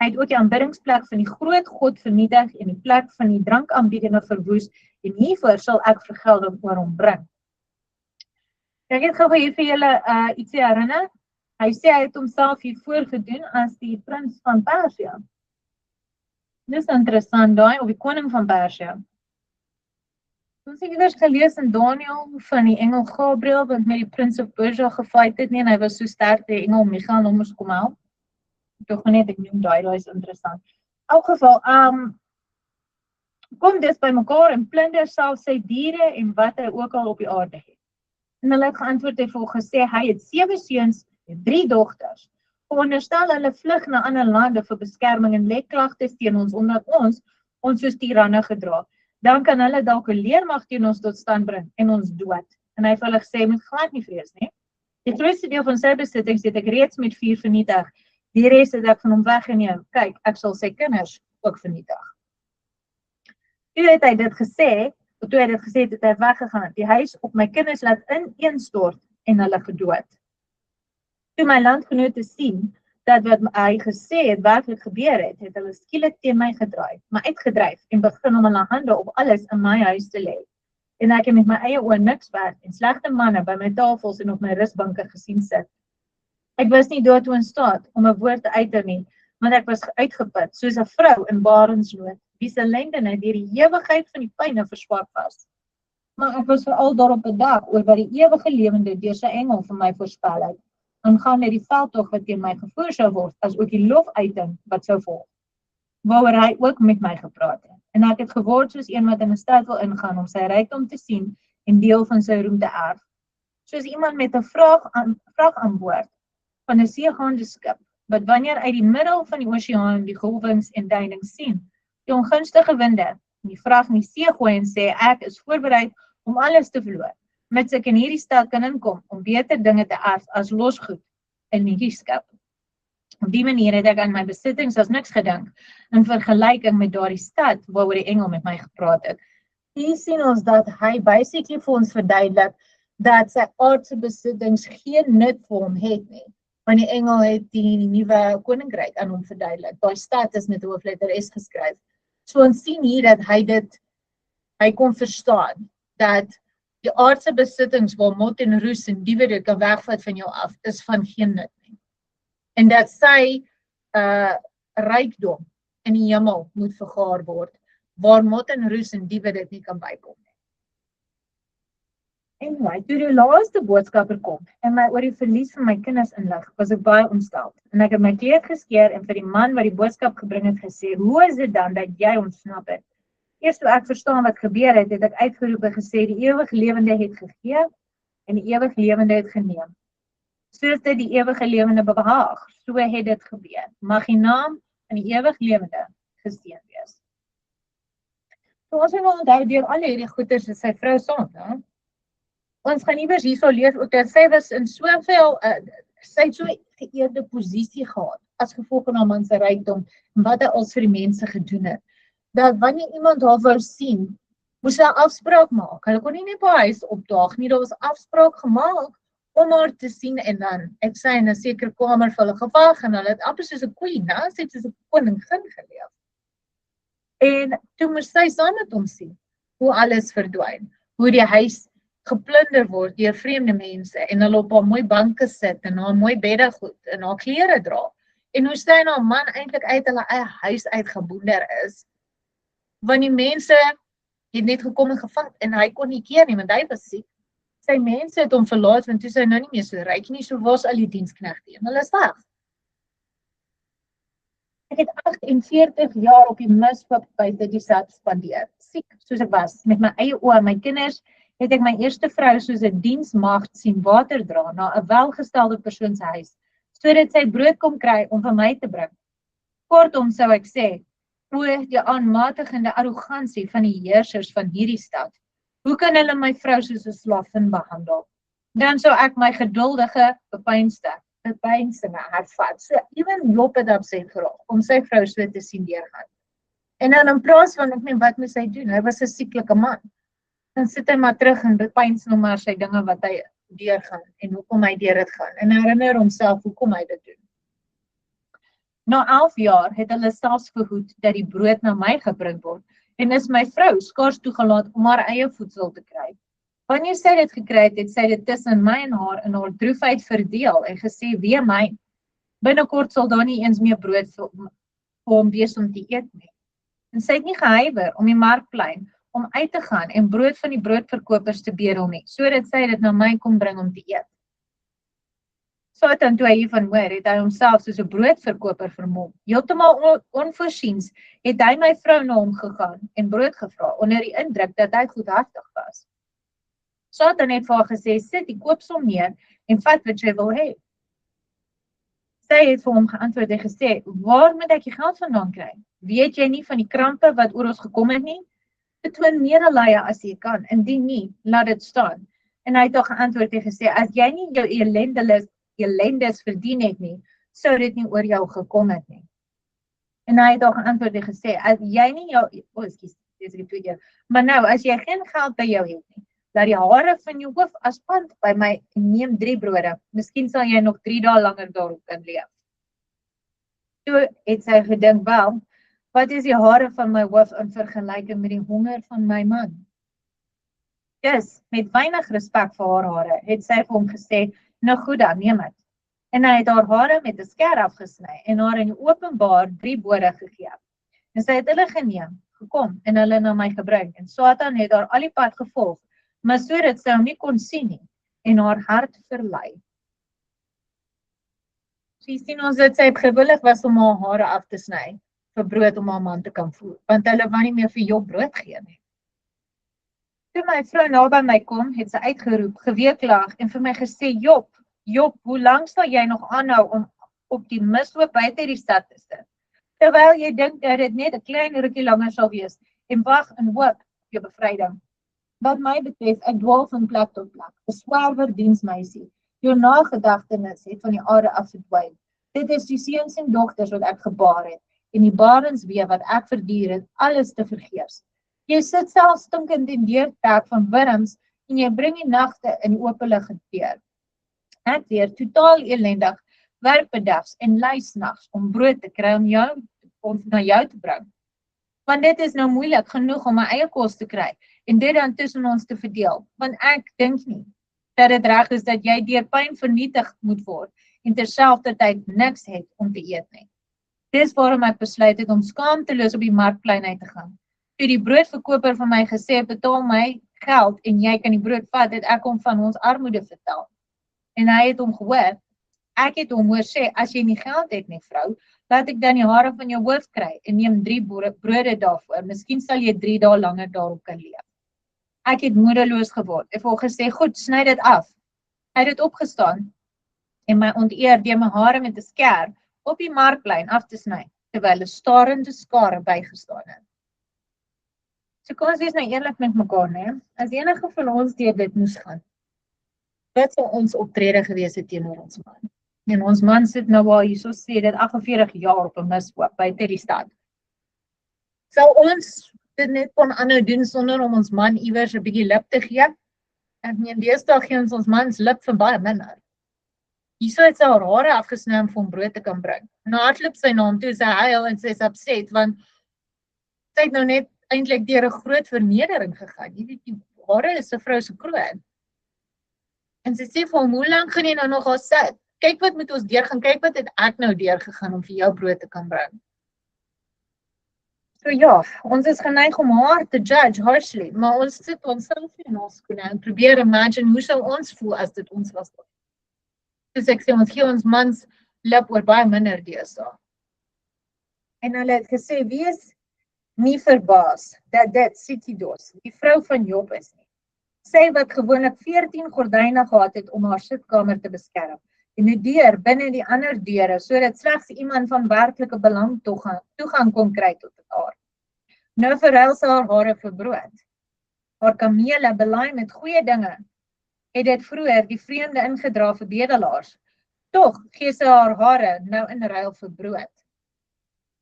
Speaker 2: Hy het ook die aanbiddingsplek van die groot God vernietig en die plek van die drankaanbiedinge verwoes, en hiervoor sal ek vergelding oor hom bring. Ek het gou hier vir julle ietsie herinner. Hy sê hy het homself hiervoor gedoen as die prins van Persië. Dis interessant daai, of die koning van Persië. Ons het iewers gelees in Daniel van die engel Gabriel wat met die prins of Persia gefight het nie, en hy was so sterk die engel Michael hom moes kom help. Toch net, ek noem daai is interessant. In elk geval, kom dis by mekaar en plunder self sy diere en wat hy ook al op die aarde het. En hulle het geantwoord, hy het gesê, hy het 7 seuns Het 3 dogters. Veronderstel hulle vlug na ander lande vir beskerming en lê klagtes teen ons omdat ons soos tiranne gedra. Dan kan hulle dalk 'n leermag teen ons tot stand bring en ons dood. En hy het vir hulle gesê, moet glad nie vrees nie. Die grootste deel van sy besittings het ek reeds met vuur vernietig. Die res het ek van hom weggeneem. Kyk, ek sal sy kinders ook vernietig. Toe het hy dit gesê, het hy weggegaan. Die huis op my kinders laat ineenstort en hulle gedood. Toe my landgenote sien dat wat hy gesê het werklik gebeur het, het hulle skielik teen my uitgedryf en begin om hulle hande op alles in my huis te lê. En ek het met my eie oë niks werd en slegte manne by my tafels en op my rusbanke gesien sit. Ek was nie daartoe in staat om 'n woord te uiter nie, want ek was uitgeput soos 'n vrou in barensnood, wie se lendene deur die ewigheid van die pyne verswak was. Maar ek was veral daarop bedag oor wat die ewige lewende deur sy engel vir my voorspel het, aangaande die veldtog wat teen my gevoer sou word, as ook die lofuiting wat sou volg, waaroor hy ook met my gepraat het. En ek het geword soos een wat in 'n stad wil ingaan om sy rykdom te sien en deel van sy roem te erf. Soos iemand met 'n vraag aan boord van 'n seegaande skip, wat wanneer uit die middel van die oseaan die golwings en duinings sien, die ongunstige winde en die vrag in die see gooi en sê, ek is voorberei om alles te verloor, mits ek in hierdie stad kan inkom om beter dinge te erf as losgoed in hierdie skip. Op die manier het ek aan my besittings as niks gedink, in vergelyking met daardie stad waaroor die engel met my gepraat het. Hier sien ons dat hy basically vir ons verduidelik dat sy aardse besittings geen nut vir hom het nie. Want die engel het die nuwe koninkryk aan hom verduidelik. Daai stad is met hoofletter S geskryf. So ons sien hier dat hy kon verstaan dat die aardse besittings waar mot en roes en diewe dit kan wegvat van jou af, is van geen nut nie. En dat sy rykdom in die hemel moet vergaar word, waar mot en roes en diewe dit nie kan bykom nie. Anyway, toe die laaste boodskapper kom en my oor die verlies van my kinders inlig, was ek baie ontsteld. En ek het my kleed geskeur en vir die man wat die boodskap gebring het gesê, hoe is dit dan dat jy ontsnap het? Eers toe ek verstaan wat gebeur het, het ek uitgeroep en gesê, die ewig lewende het gegee en die ewig lewende het geneem. Soos dit die ewige lewende behaag, so het dit gebeur. Mag die naam van die ewig lewende geseën wees. So ons het wel onthou deur al hierdie goeders is sy vrou saam, hè? Ons gaan iewers hierso lees ook dat sy was in soveel, sy het so 'n geëerde posisie gehad, as gevolg van haar man se rykdom, en wat hy als vir die mense gedoen het. Dat wanneer iemand haar wou sien, moes sy 'n afspraak maak. Hulle kon nie net by haar huis opdaag nie, daar was afspraak gemaak om haar te sien en dan het sy in 'n sekere kamer vir hulle gewag en hulle het amper soos 'n queen, nou sy het soos 'n koningin geleef. En toe moes sy saam met hom sien hoe alles verdwyn, hoe die huis geplunder word deur vreemde mense en hulle op haar mooi banke sit en haar mooi beddegoed en haar klere dra. En hoe sy en haar man eintlik uit hulle eie huis uitgeboender is. Want die mense het net gekom en gevat en hy kon nie keer nie, want hy was siek. Sy mense het hom verlaat, want toe sy nou nie meer so ryk nie, so was al die diensknegte en hulle is weg. Ek het 48 jaar op die mishoop buite die stad spandeer. Siek soos ek was, met my eie oë, my kinders, het ek my eerste vrou soos 'n diensmagd sien water dra na 'n welgestelde persoon se huis, sodat sy brood kon kry om vir my te bring. Kortom sou ek sê, o, die aanmatigende arrogansie van die heersers van hierdie stad. Hoe kan hulle my vrou soos 'n slavin behandel? Dan sou ek my geduldige bepeinsinge hervat. So ewen Job het opset geraak om sy vrou so te sien deurgaan. En dan in plaas van, ek meen, wat moes hy doen? Hy was 'n sieklike man. Dan sit hy maar terug en bepeins nou maar sy dinge wat hy deurgaan en hoekom hy deur dit gaan. En herinner homself hoekom hy dit doen. Na 11 jaar het hulle selfs verhoed dat die brood na my gebring word en is my vrou skaars toegelaat om haar eie voedsel te kry. Wanneer sy dit gekry het, het sy dit tussen my en haar in haar droefheid verdeel en gesê, wee my, binnekort sal daar nie eens meer brood vir hom wees om te eet nie. En sy het nie gehuiwer om die markplein om uit te gaan en brood van die broodverkopers te bedel nie, sodat sy dit na my kon bring om te eet. Satan, toe hy hiervan hoor, het hy homself soos 'n broodverkoper vermom. Heeltemal onvoorsiens het hy my vrou na hom gegaan en brood gevra, onder die indruk dat hy goedhartig was. Satan het vir haar gesê, sit die koopsom neer en vat wat jy wil hê. Sy het vir hom geantwoord en gesê, waar moet ek die geld vandaan kry? Weet jy nie van die krampe wat oor ons gekom het nie? Betoon medelee as jy kan, indien nie, laat dit staan. En hy het al geantwoord en gesê, as jy nie jou elendes verdien het nie, sou dit nie oor jou gekom het nie. En hy het al geantwoord en gesê, as jy nie jou, maar nou, as jy geen geld by jou het nie, laat die hare van jou hoof as pand by my en neem 3 brode, miskien sal jy nog 3 dae langer daarop kan leef. Toe het sy gedink, wel, wat is die hare van my hoof in vergelyking met die honger van my man? Dus, met weinig respek vir haar hare, het sy vir hom gesê, nou goed dan, neem het. En hy het haar hare met 'n skêr afgesny en haar in die openbaar 3 bode gegee. En sy het hulle geneem, gekom en hulle na my gebring. En Satan het haar al die pad gevolg, maar sodat sy hom nie kon sien nie en haar hart verlei. So jy sien ons dat sy gewillig was om haar hare af te sny vir brood om haar man te kan voer, want hulle wou nie meer vir Job brood gee nie. Toe my vrou naby my kom, het sy uitgeroep, geweeklaag en vir my gesê, Job, hoe lank sal jy nog aanhou om op die misloop buite die stad te sit? Terwyl jy dink dat dit net 'n klein rukkie langer sal wees en wag en hoop op jou bevryding. Wat my betref, ek dwaal van plek tot plek, 'n swerwer diensmeisie. Jou nagedagtenis het van die aarde af verdwyn. Dit is die seuns en dogters wat ek gebaar het, en die barenswee wat ek verduur het, alles te vergeefs. Jy sit self stinkend in deurtrek van wurms, en jy bring die nagte in die openlig deur. Ek weer totaal elendig, werk bedags en ly snags om brood te kry om na jou te bring. Want dit is nou moeilik genoeg om my eie kos te kry, en dit dan tussen ons te verdeel, want ek dink nie, dat dit reg is dat jy deur pyn vernietig moet word, en terselfdertyd niks het om te eet nie. Dis waarom ek besluit het om skaamteloos op die markplein uit te gaan. Toe die broodverkoper van my gesê, betaal my geld en jy kan die brood vat, het ek hom van ons armoede vertel. En hy het hom gehoor, ek het hom hoor sê, as jy nie geld het nie vrou, laat ek dan die hare van jou hoof kry en neem 3 brode daarvoor, miskien sal jy 3 dae langer daarop kan leef. Ek het moedeloos geword, ek het gesê, goed, sny dit af. Hy het dit opgestaan en my onteer deur my hare met 'n skêr op die markplein af te sny, terwyl 'n starende skare bygestaan het. So kom ons wees nou eerlik met mekaar, né? As enige van ons deur dit moes gaan, wat sou ons optrede gewees het teenoor ons man? En ons man sit nou al hierso sê dit 48 jaar op 'n misloop buite die stad. Sou ons dit net kon aanhou doen sonder om ons man iewers 'n bietjie lip te gee? Ek meen, deesdae gee ons mans lip vir baie minder. Hierso het sy haar hare afgesny om vir hom brood te kan bring. Nou hardloop sy na hom toe, sy huil en sy is upset, want sy het nou net eintlik deur 'n groot vernedering gegaan. Jy weet, die hare is 'n vrou se kroon. En sy sê vir hom, hoe lank gaan jy nou nog al sit? Kyk wat moet ons deurgaan, kyk wat het ek nou deurgegaan om vir jou brood te kan bring. So ja, ons is geneig om haar te judge harshly, maar ons sit onsself in ons skoene en probeer imagine hoe sou ons voel as dit ons was. Dus ek sê, ons gee ons mans lip oor baie minder deesdae. En hulle het gesê, wees nie verbaas dat dit Sitidos, die vrou van Job is nie. Sy wat gewoonlik 14 gordyne gehad het om haar sitkamer te beskerm, en 'n deur binne die ander deure, sodat slegs iemand van werklike belang toegang kon kry tot haar. Nou verruil sy haar hare vir brood. Haar kamele belaai met goeie dinge, het dit vroeër die vreemde ingedra vir bedelaars. Tog gee sy haar hare nou in ruil vir brood.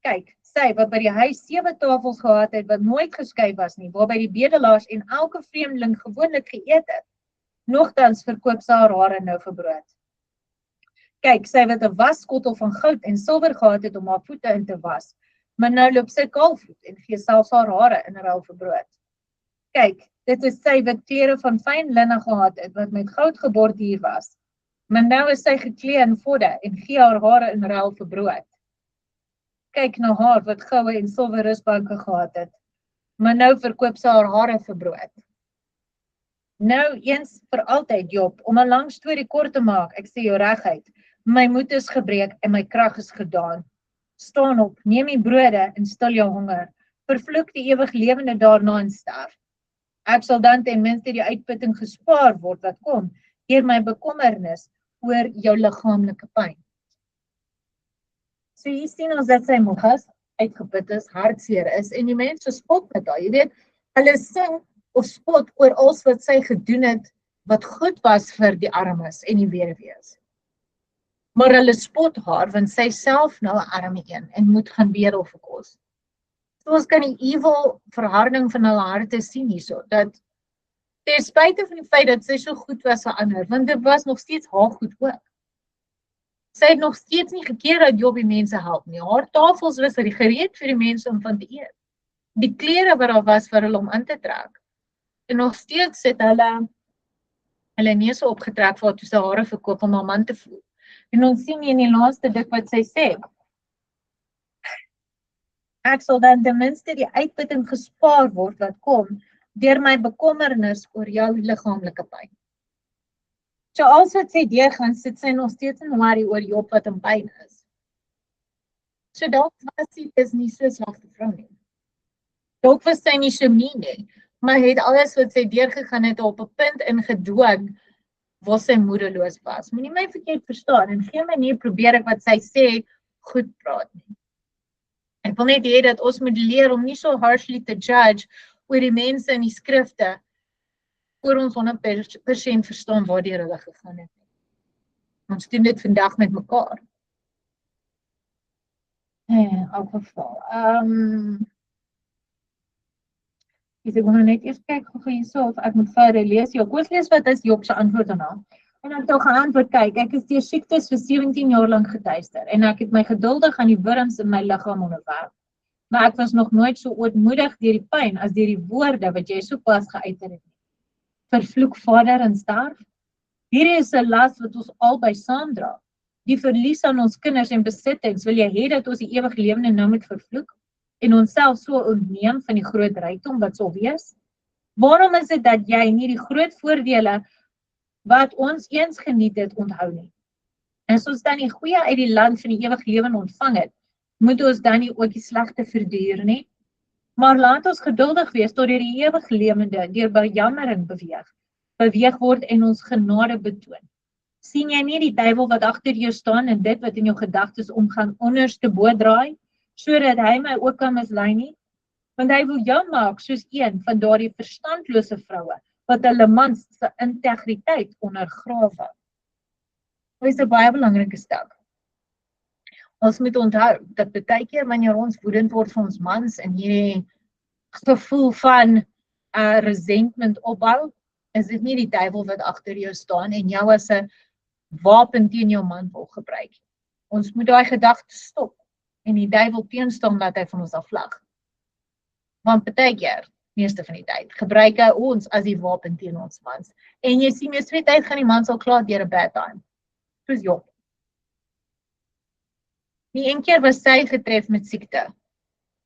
Speaker 2: Kyk, sy wat by die huis 7 tafels gehad het wat nooit geskuif was nie, waarby die bedelaars en elke vreemdeling gewoonlik geëet het. Nogtans verkoop sy haar hare nou vir brood. Kyk, sy wat 'n wasskottel van goud en silwer gehad het om haar voete in te was, maar nou loop sy kaalvoet en gee selfs haar hare in ruil vir brood. Kyk, dit is sy wat klere van fyn linne gehad het wat met goud geborduur was, maar nou is sy geklee in vodde en gee haar hare in ruil vir brood. Kyk na haar wat goue en silwer rusbanke gehad het, maar nou verkoop sy haar hare vir brood. Nou eens vir altyd, Job, om 'n lang storie kort te maak, ek sê jou reguit, my moed is gebreek en my krag is gedaan. Staan op, neem die brode en stil jou honger, vervloek die ewig lewende daarna en sterf. Ek sal dan ten minste die uitputting gespaar word wat kom, deur my bekommernis oor jou liggaamlike pyn. So hier sien ons dat sy moeg is, uitgeput is, hartseer is en die mense spot met haar. Jy weet, hulle sing of spot oor alles wat sy gedoen het wat goed was vir die armes en die weduwees. Maar hulle spot haar want sy self nou 'n arme een en moet gaan bedel vir kos. So ons kan die evil verharding van hulle harte sien hierso, dat ten spyte van die feit dat sy so goed was vir ander, want dit was nog steeds haar goed ook. Sy het nog steeds nie gekeer dat Job die mense help nie. Haar tafels was gereed vir die mense om van te eet. Die klere wat daar was vir hulle om aan te trek. En nog steeds het hulle neuse opgetrek vir haar toe sy hare verkoop om haar man te voed. En ons sien in die laaste dik wat sy sê, ek sal dan ten minste die uitputting gespaar word wat kom deur my bekommernis oor jou liggaamlike pyn. So als wat sy deurgaan, sit sy nog steeds in worry oor Job wat in pyn is. So dalk was sy is nie so slegte vrou nie. Dalk was sy nie so mean nie, maar het alles wat sy deurgegaan het op 'n punt ingedwing waar sy moedeloos was. Moenie my verkeerd verstaan en geen manier probeer ek wat sy sê goed praat nie. Ek wil net hê dat ons moet leer om nie so harshly te judge oor die mense in die skrifte oor ons 100% verstaan waardeur hulle gegaan het. Ons doen dit vandag met mekaar. In elk geval. Ek wil net eers kyk gou hierso of ek moet verder lees. Ja, kom lees wat is Job se antwoord daarna. En ek het al geantwoord, kyk, ek is deur siektes vir 17 jaar lank getuister en ek het my geduldig aan die wurms in my liggaam onderwerp. Maar ek was nog nooit so ootmoedig deur die pyn as deur die woorde wat jy sopas geuiter het. Vervloek vader en sterf. Hierdie is 'n las wat ons albei saamdra. Die verlies aan ons kinders en besittings, wil jy hê dat ons die ewig lewende nou moet vervloek en onsself so ontneem van die groot rykdom wat sal wees? Waarom is dit dat jy nie die groot voordele wat ons eens geniet het onthou nie? En as ons dan die goeie uit die land van die ewig lewe ontvang het, moet ons dan nie ook die slegte verduur nie? Maar laat ons geduldig wees tot die ewig lewende deur bejammering beweeg word en ons genade betoon. Sien jy nie die duiwel wat agter jou staan en dit wat in jou gedagtes omgaan onderste bo draai, sodat hy my ook kan mislei nie? Want hy wil jou maak soos een van daardie verstandlose vroue wat hulle mans se integriteit ondergrawe. Dit is 'n baie belangrike stuk. Ons moet onthou dat baie keer wanneer ons woedend word vir ons mans en hierdie gevoel van resentment opbou, is dit nie die duiwel wat agter jou staan en jou as 'n wapen teen jou man wil gebruik. Ons moet daai gedagte stop en die duiwel teenstaan dat hy van ons afvlag. Want baie keer, meeste van die tyd, gebruik hy ons as die wapen teen ons mans. En jy sien, meeste van die tyd gaan die mans al klaar deur 'n bad time. Soos Job. Nie een keer was sy getref met siekte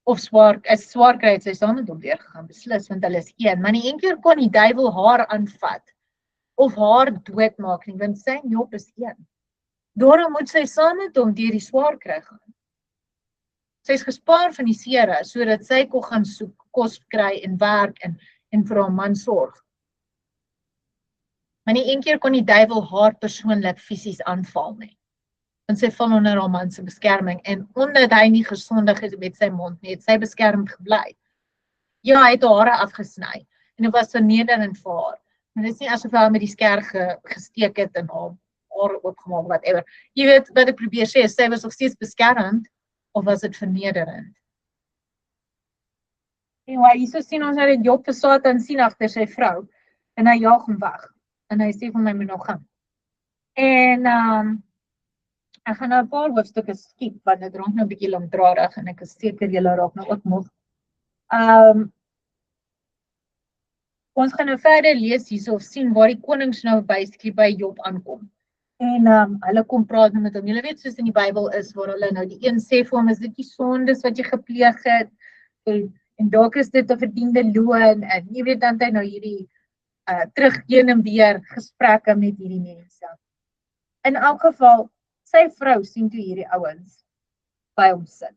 Speaker 2: of swaar kry het sy saam met hom deurgegaan, beslis, want hulle is een, maar nie een keer kon die duiwel haar aanvat of haar doodmaak nie, want sy en Job is een. Daarom moet sy saam met hom deur die swaar kry gaan. Sy is gespaar van die sere, sodat sy kon gaan soek, kos kry en werk en vir haar man sorg. Maar nie een keer kon die duiwel haar persoonlik fisies aanval nie. Want sy val onder haar man se beskerming en omdat hy nie gesondig is met sy mond nie, het sy beskermd gebly. Ja, hy het haar hare afgesny en dit was vernederend vir haar. Maar dit is nie asof hy met die sker gesteek het en haar oopgemaak, whatever. Jy weet wat ek probeer sê, sy was nog steeds beskermd of was dit vernederend? Anyway, hierso sien ons nou dat Job vir Satan sien agter sy vrou en hy jaag hom weg. En hy sê van my moet nog gaan. En ek gaan nou 'n paar hoofstukke skiep, want dit raak nou 'n bietjie lankdradig en ek is seker julle raak nou ook moeg. Ons gaan nou verder lees hierso of sien waar die konings nou basically by Job aankom. En hulle kom praat met hom. Julle weet soos in die Bybel is waar hulle nou die een sê vir hom, is dit die sondes wat jy gepleeg het en dalk is dit 'n verdiende loon en jy weet dan hy nou hierdie terug heen en weer gesprekke met hierdie mense. In elk geval, sy vrou sien toe hierdie ouens by hom sit.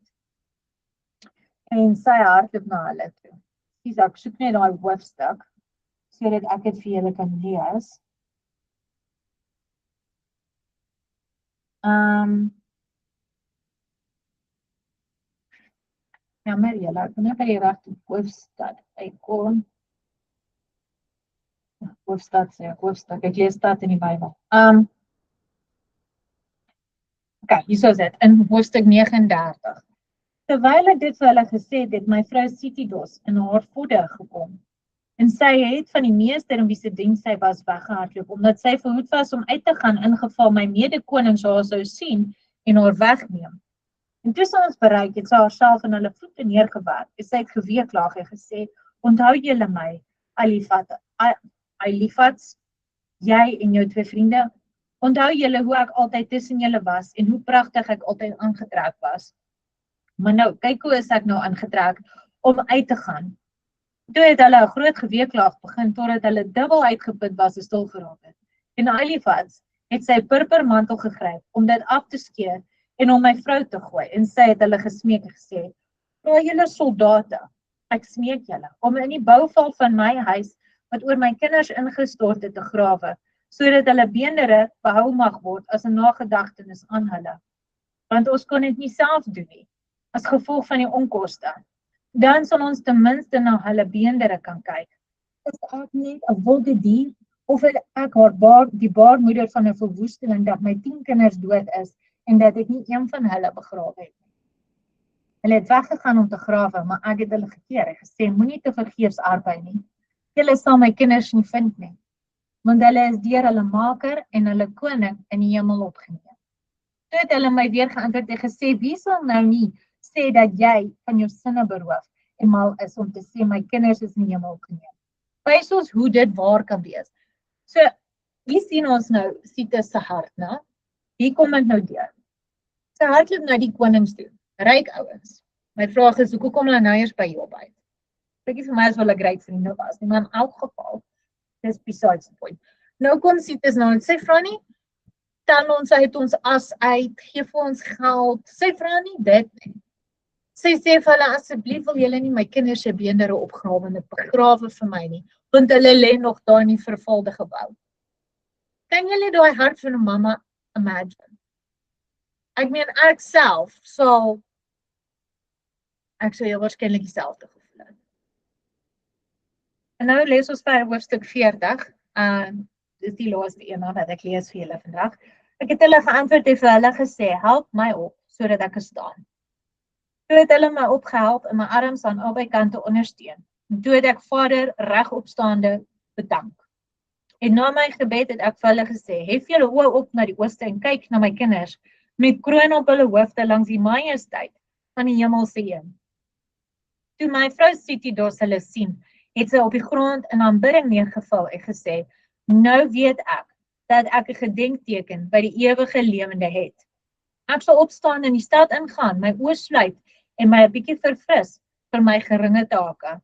Speaker 2: En sy hardloop na hulle toe. Sy sê, ek soek net daai hoofstuk, sodat ek dit vir julle kan lees. Jammer julle, ek kan nie by die regte hoofstad uitkom. Hoofstad sê ek, hoofstad, ek lees stad in die Bybel. Okay, hier is dit, in hoofstuk 39. Terwyl ek dit vir hulle gesê het, het my vrou Sitidos in haar vodde gekom. En sy het van die meester in wie se diens sy was weggehardloop, omdat sy verhoed was om uit te gaan ingeval my mede-konings haar sou sien en haar wegneem. En toe sy ons bereik, het sy haarself in hulle voete neergewerp. En sy het geweeklaag en gesê, onthou julle my, Alifats, jy en jou 2 vriende, onthou julle hoe ek altyd tussen julle was en hoe pragtig ek altyd aangetrek was. Maar nou, kyk hoe is ek nou aangetrek om uit te gaan. Toe het hulle 'n groot geweeklaag begin, totdat hulle dubbel uitgeput was en stil geraak het. En Alifats het sy purpermantel gegryp om dit af te skeer en om my vrou te gooi. En sy het hulle gesmeek en gesê, vra julle soldate, ek smeek julle, om in die bouval van my huis, wat oor my kinders ingestort het, te grawe, sodat hulle beendere behou mag word as 'n nagedagtenis aan hulle. Want ons kon dit nie self doen nie, as gevolg van die onkoste. Dan sal ons ten minste na hulle beendere kan kyk. Is ek net 'n wilde dier, of het ek die baarmoeder van 'n verwoesteling dat my 10 kinders dood is, en dat ek nie een van hulle begrawe het nie. Hulle het weggegaan om te grawe, maar ek het hulle gekeer en gesê, moenie te vergeefs arbei nie. Julle sal my kinders nie vind nie, want hulle is deur hulle maker en hulle koning in die hemel opgeneem. Toe het hulle my weer geantwoord en gesê, wie sal nou nie sê dat jy van jou sinne beroof en mal is om te sê, my kinders is in die hemel opgeneem. Wys ons hoe dit waar kan wees. So, hier sien ons nou Sitis se hart, né? Hier kom dit nou deur. Sy hardloop na die konings toe, ryk ouens. My vraag is, hoekom kom hulle nou eers by Job uit? Ek vir my as wel 'n great vriende was, nie, maar in elk geval, dis besides the point. Nou kom Sitis nou en sê, vra nie, tel ons uit ons as uit, gee vir ons geld, sy vra nie dit nie. Sy sê vir hulle, asseblief wil julle nie my kinders se beendere opgrawe en dit begrawe vir my nie, want hulle lê nog daar in die vervalde gebou. Kan julle daai hart van 'n mamma imagine? Ek meen, ek sal heel waarskynlik dieselfde gevoel het. En nou lees ons vir hoofstuk 40, dis die laaste een wat ek lees vir julle vandag. Ek het hulle geantwoord en vir hulle gesê, help my op, sodat ek kan staan. Toe het hulle my opgehelp en my arms aan albei kante ondersteun. En toe het ek Vader regopstaande bedank. En na my gebed het ek vir hulle gesê, hef julle oë op na die ooste en kyk na my kinders, met kroon op hulle hoofde langs die majesteit van die hemelse een. Toe my vrou Sitidos hulle sien, het sy op die grond in aanbidding neergeval en gesê, nou weet ek dat ek 'n gedenkteken by die ewige lewende het. Ek sal opstaan en die stad ingaan, my oë sluit en my 'n bietjie verfris vir my geringe take.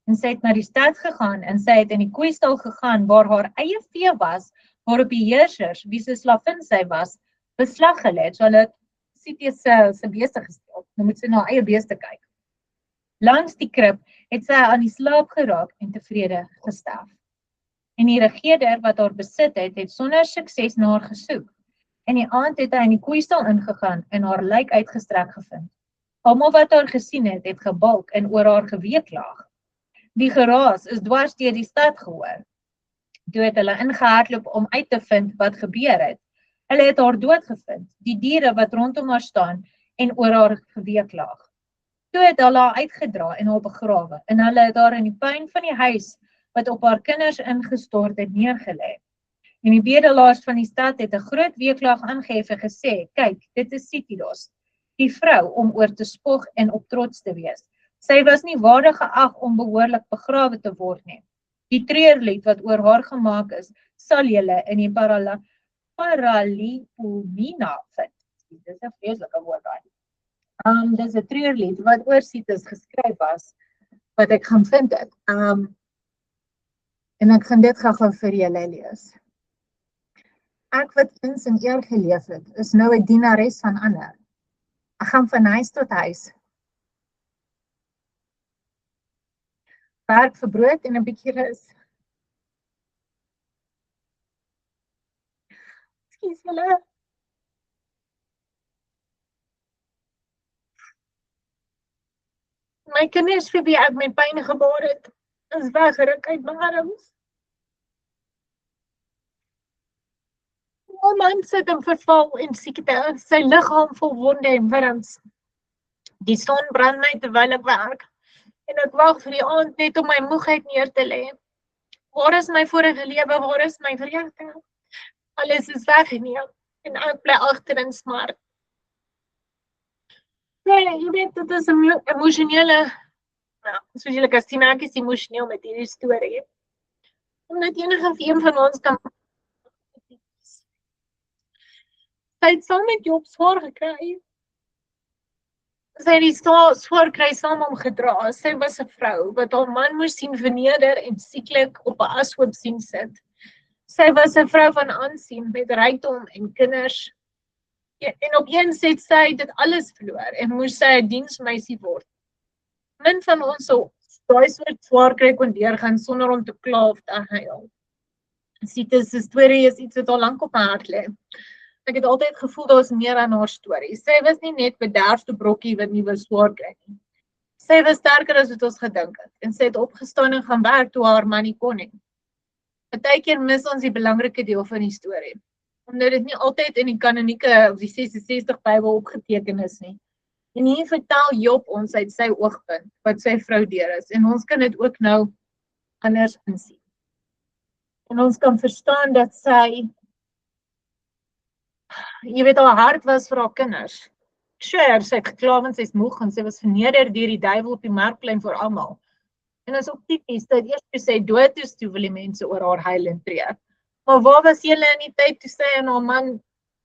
Speaker 2: En sy het na die stad gegaan en sy het in die koeistal gegaan waar haar eie vee was, waarop die heersers, wie se slavin sy was, beslag gelê het. So hulle het Sitis se beeste gesteel. Nou moet sy na haar eie beeste kyk. Langs die krib het sy aan die slaap geraak en tevrede gesterf. En die regerder wat haar besit het, het sonder sukses na haar gesoek. En die aand het hy in die koeistal ingegaan en haar lijk uitgestrek gevind. Almal wat haar gesien het, het gebalk en oor haar geweeklaag. Die geraas is dwars deur die stad gehoor. Toe het hulle ingehardloop om uit te vind wat gebeur het. Hulle het haar doodgevind, die diere wat rondom haar staan en oor haar geweeklaag. Toe het hulle haar uitgedra en haar begrawe en hulle het haar in die puin van die huis wat op haar kinders ingestort het neergelê. En die bedelaars van die stad het 'n groot weeklaag aangehef en gesê, kyk, dit is Sitidos, die vrou om oor te spog en op trots te wees. Sy was nie waardig geag om behoorlik begrawe te word nie. Die treurlied wat oor haar gemaak is, sal julle in die Paralipomena vind. Dit is 'n vreeslike woord daai. Dis 'n treurlied wat oor Sitis geskryf was, wat ek gaan vind het. En ek gaan dit gou vir julle lees. Ek wat eens in eer geleef het, is nou 'n dienares van ander. Ek gaan van huis tot huis. Werk vir brood en 'n bietjie rus. Ekskuus julle. My kinders vir wie ek met pyn gebaar het, is weggeruk uit my arms. My man sit in verval en siekte, sy liggaam vol wonde en wurms. Die son brand my terwyl ek werk, en ek wag vir die aand net om my moegheid neer te lê. Waar is my vorige lewe, waar is my vreugde? Alles is weggeneem, en ek bly agter in smart. Nee, jy weet, dit is 'n emosionele, soos julle kan sien, ek is emosioneel met hierdie storie. Omdat enige een van ons kan sy het saam met Job swaar gekry. Sy het die swaar kry saam om gedra. Sy was 'n vrou wat haar man moes sien verneder en sieklik op 'n ashoop sien sit. Sy was 'n vrou van aansien met rykdom en kinders. En opeens het sy dit alles verloor en moes sy 'n diensmeisie word. Min van ons sou daai soort swaar kry kon deurgaan sonder om te kla of te huil. Sita se storie is iets wat al lank op my hart lê. Ek het altyd gevoel daar was meer aan haar storie. Sy was nie net bederfde brokkie wat nie was swaar kry nie. Sy was sterker as wat ons gedink het en sy het opgestaan en gaan werk toe haar man nie kon nie. Partykeer mis ons die belangrike deel van die storie, omdat dit nie altyd in die kanonieke of die 66 Bybel opgeteken is nie. En hier vertel Job ons uit sy oogpunt wat sy vrou deur is en ons kan dit ook nou anders insien. En ons kan verstaan dat sy, jy weet, haar hart was vir haar kinders. Sure, sy het gekla want sy is moeg en sy was verneder deur die duiwel op die markplein vir almal. En is ook typies dat eers toe sy dood is, toe wil die mense oor haar huil en tree. Maar waar was julle in die tyd toe sy en haar man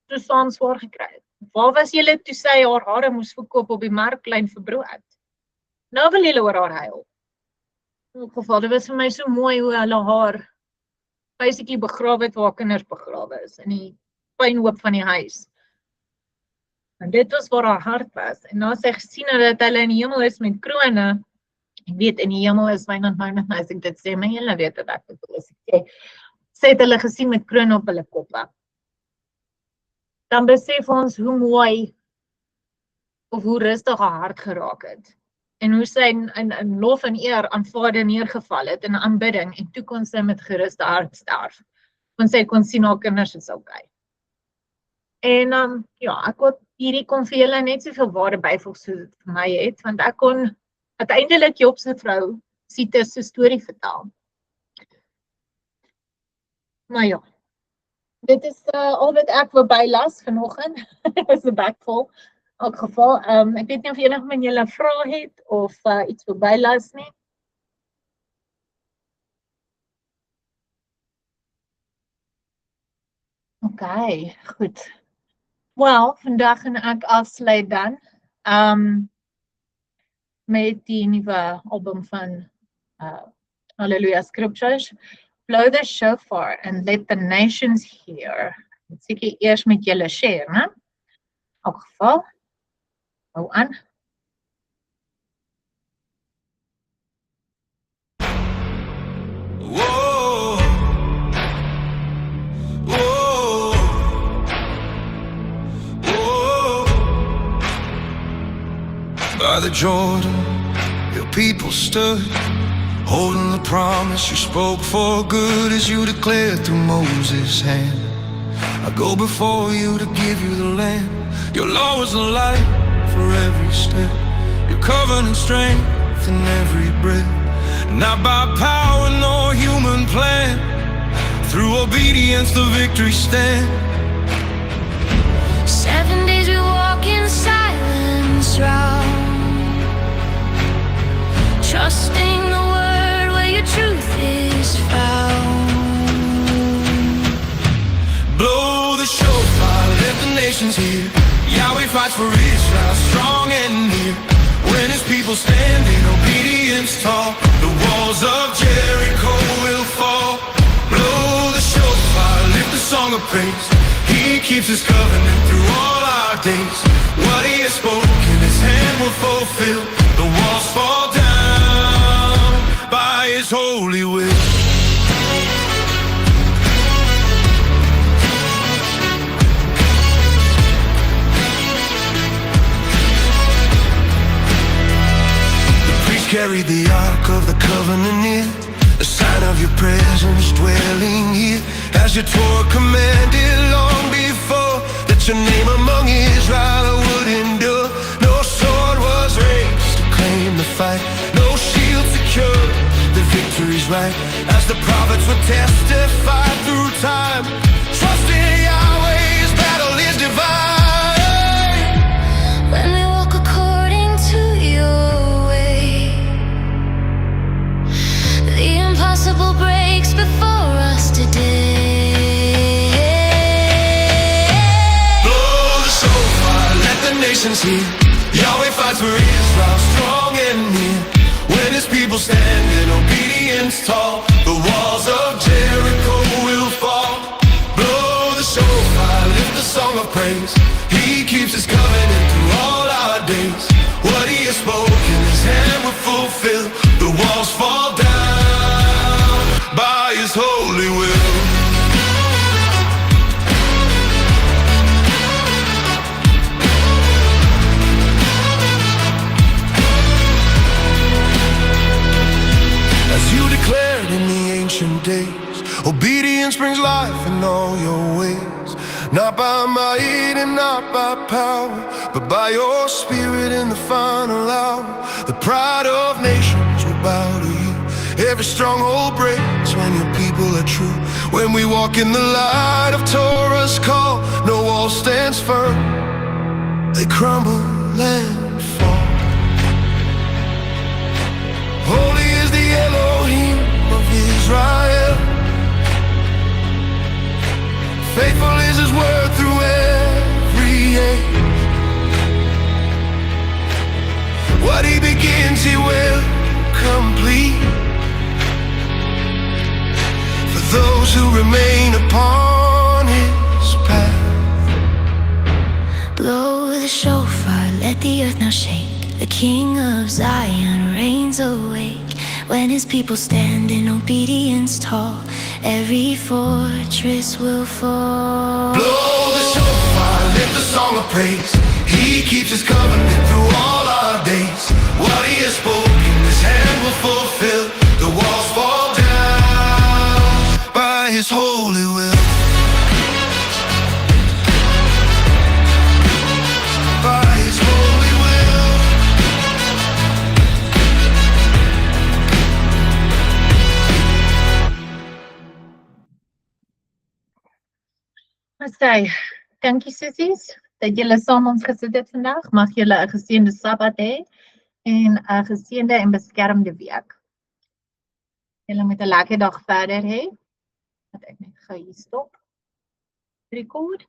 Speaker 2: toe saam swaar gekry het? Waar was julle toe sy haar hare moes verkoop op die markplein vir brood? Nou wil julle oor haar huil. In elk geval, dit was vir my so mooi hoe hulle haar basically begrawe het waar haar kinders begrawe is, in die puinhoop van die huis. En dit was waar haar hart was. En as sy gesien het dat hulle in die hemel is met krone, ek weet, in die hemel is Wynand Mount, as ek dit sê, maar julle weet wat ek bedoel, as ek sê, sy het hulle gesien met krone op hulle koppe. Dan besef ons hoe mooi of hoe rustig haar hart geraak het. En hoe sy in lof en eer aan Vader neergeval het in aanbidding en toe kon sy met geruste hart sterf. Want sy kon sien haar kinders is okay. En ja, ek wil hierdie kon vir julle net soveel waarde byvoeg soos dit vir my het, want ek kon uiteindelik Job se vrou Sita se storie vertel. Maar ja, dit is al wat ek wil bylas vanoggend. Dit is 'n bakvol. In elk geval, ek weet nie of enige van julle vrae het of iets wil bylas nie. Okay, goed. Wel, vandag gaan ek afsluit dan met die nuwe album van Hallelujah Scriptures. Blow the shofar and let the nations hear. Dit seker eers met julle share, né? In elk geval, hou aan.
Speaker 1: Whoa, whoa, whoa. By the Jordan, your people stood, holding the promise you spoke for good as you declared through Moses' hand. I go before you to give you the land. Your law is a light for every step, your covenant strength in every breath. Not by power nor human plan, through obedience the victory stands.
Speaker 4: 7 days we walk in silence round, trusting the word where your truth is found.
Speaker 1: Blow the shofar, let the nations hear. Yahweh fights for Israel, strong and near. When his people stand in obedience tall, the walls of Jericho will fall. Blow the shofar, lift the song of praise. He keeps his covenant through all our days. What he has spoken, his hand will fulfill. The walls fall down by his holy will. of the covenant near, a sign of your presence dwelling here. As your Torah commanded long before, that your name among Israel would endure. No sword was raised to claim the fight, no shield secured, the victory's right. As the prophets would testify through time, trust in Yahweh's battle is divine.
Speaker 4: When we walk according to your way, the impossible breaks before us today.
Speaker 1: Blow the shofar, let the nations hear. Yahweh fights for Israel, strong and near. When his people stand in obedience tall, the walls of Jericho will fall. Blow the shofar, lift the song of praise. He keeps his covenant through all our days. What he has spoken, his hand will fulfill. The walls fall down by his holy will. As you declared in the ancient days, obedience brings life in all your ways. Not by might and not by power, but by your spirit in the final hour. The pride of nations will bow to you. Every stronghold breaks when your people are true. When we walk in the light of Torah's call, no wall stands firm, they crumble and fall. Holy is the Elohim of Israel. Faithful is his word through every age. What he begins, he will complete. For those who remain upon his path.
Speaker 4: Blow the shofar, let the earth now shake. The King of Zion reigns awake. When his people stand in obedience tall, every fortress will fall.
Speaker 1: Blow the shofar, lift the song of praise. He keeps his covenant through all our days. What he has spoken, his hand will fulfill. The walls fall down by his holy will. By his holy will.
Speaker 2: Sy, dankie sissies dat julle saam ons gesit het vandag. Mag julle 'n geseënde Sabbat hê en 'n geseënde en beskermde week. Julle moet 'n lekker dag verder hê. Dat ek net gou hier stop. Record.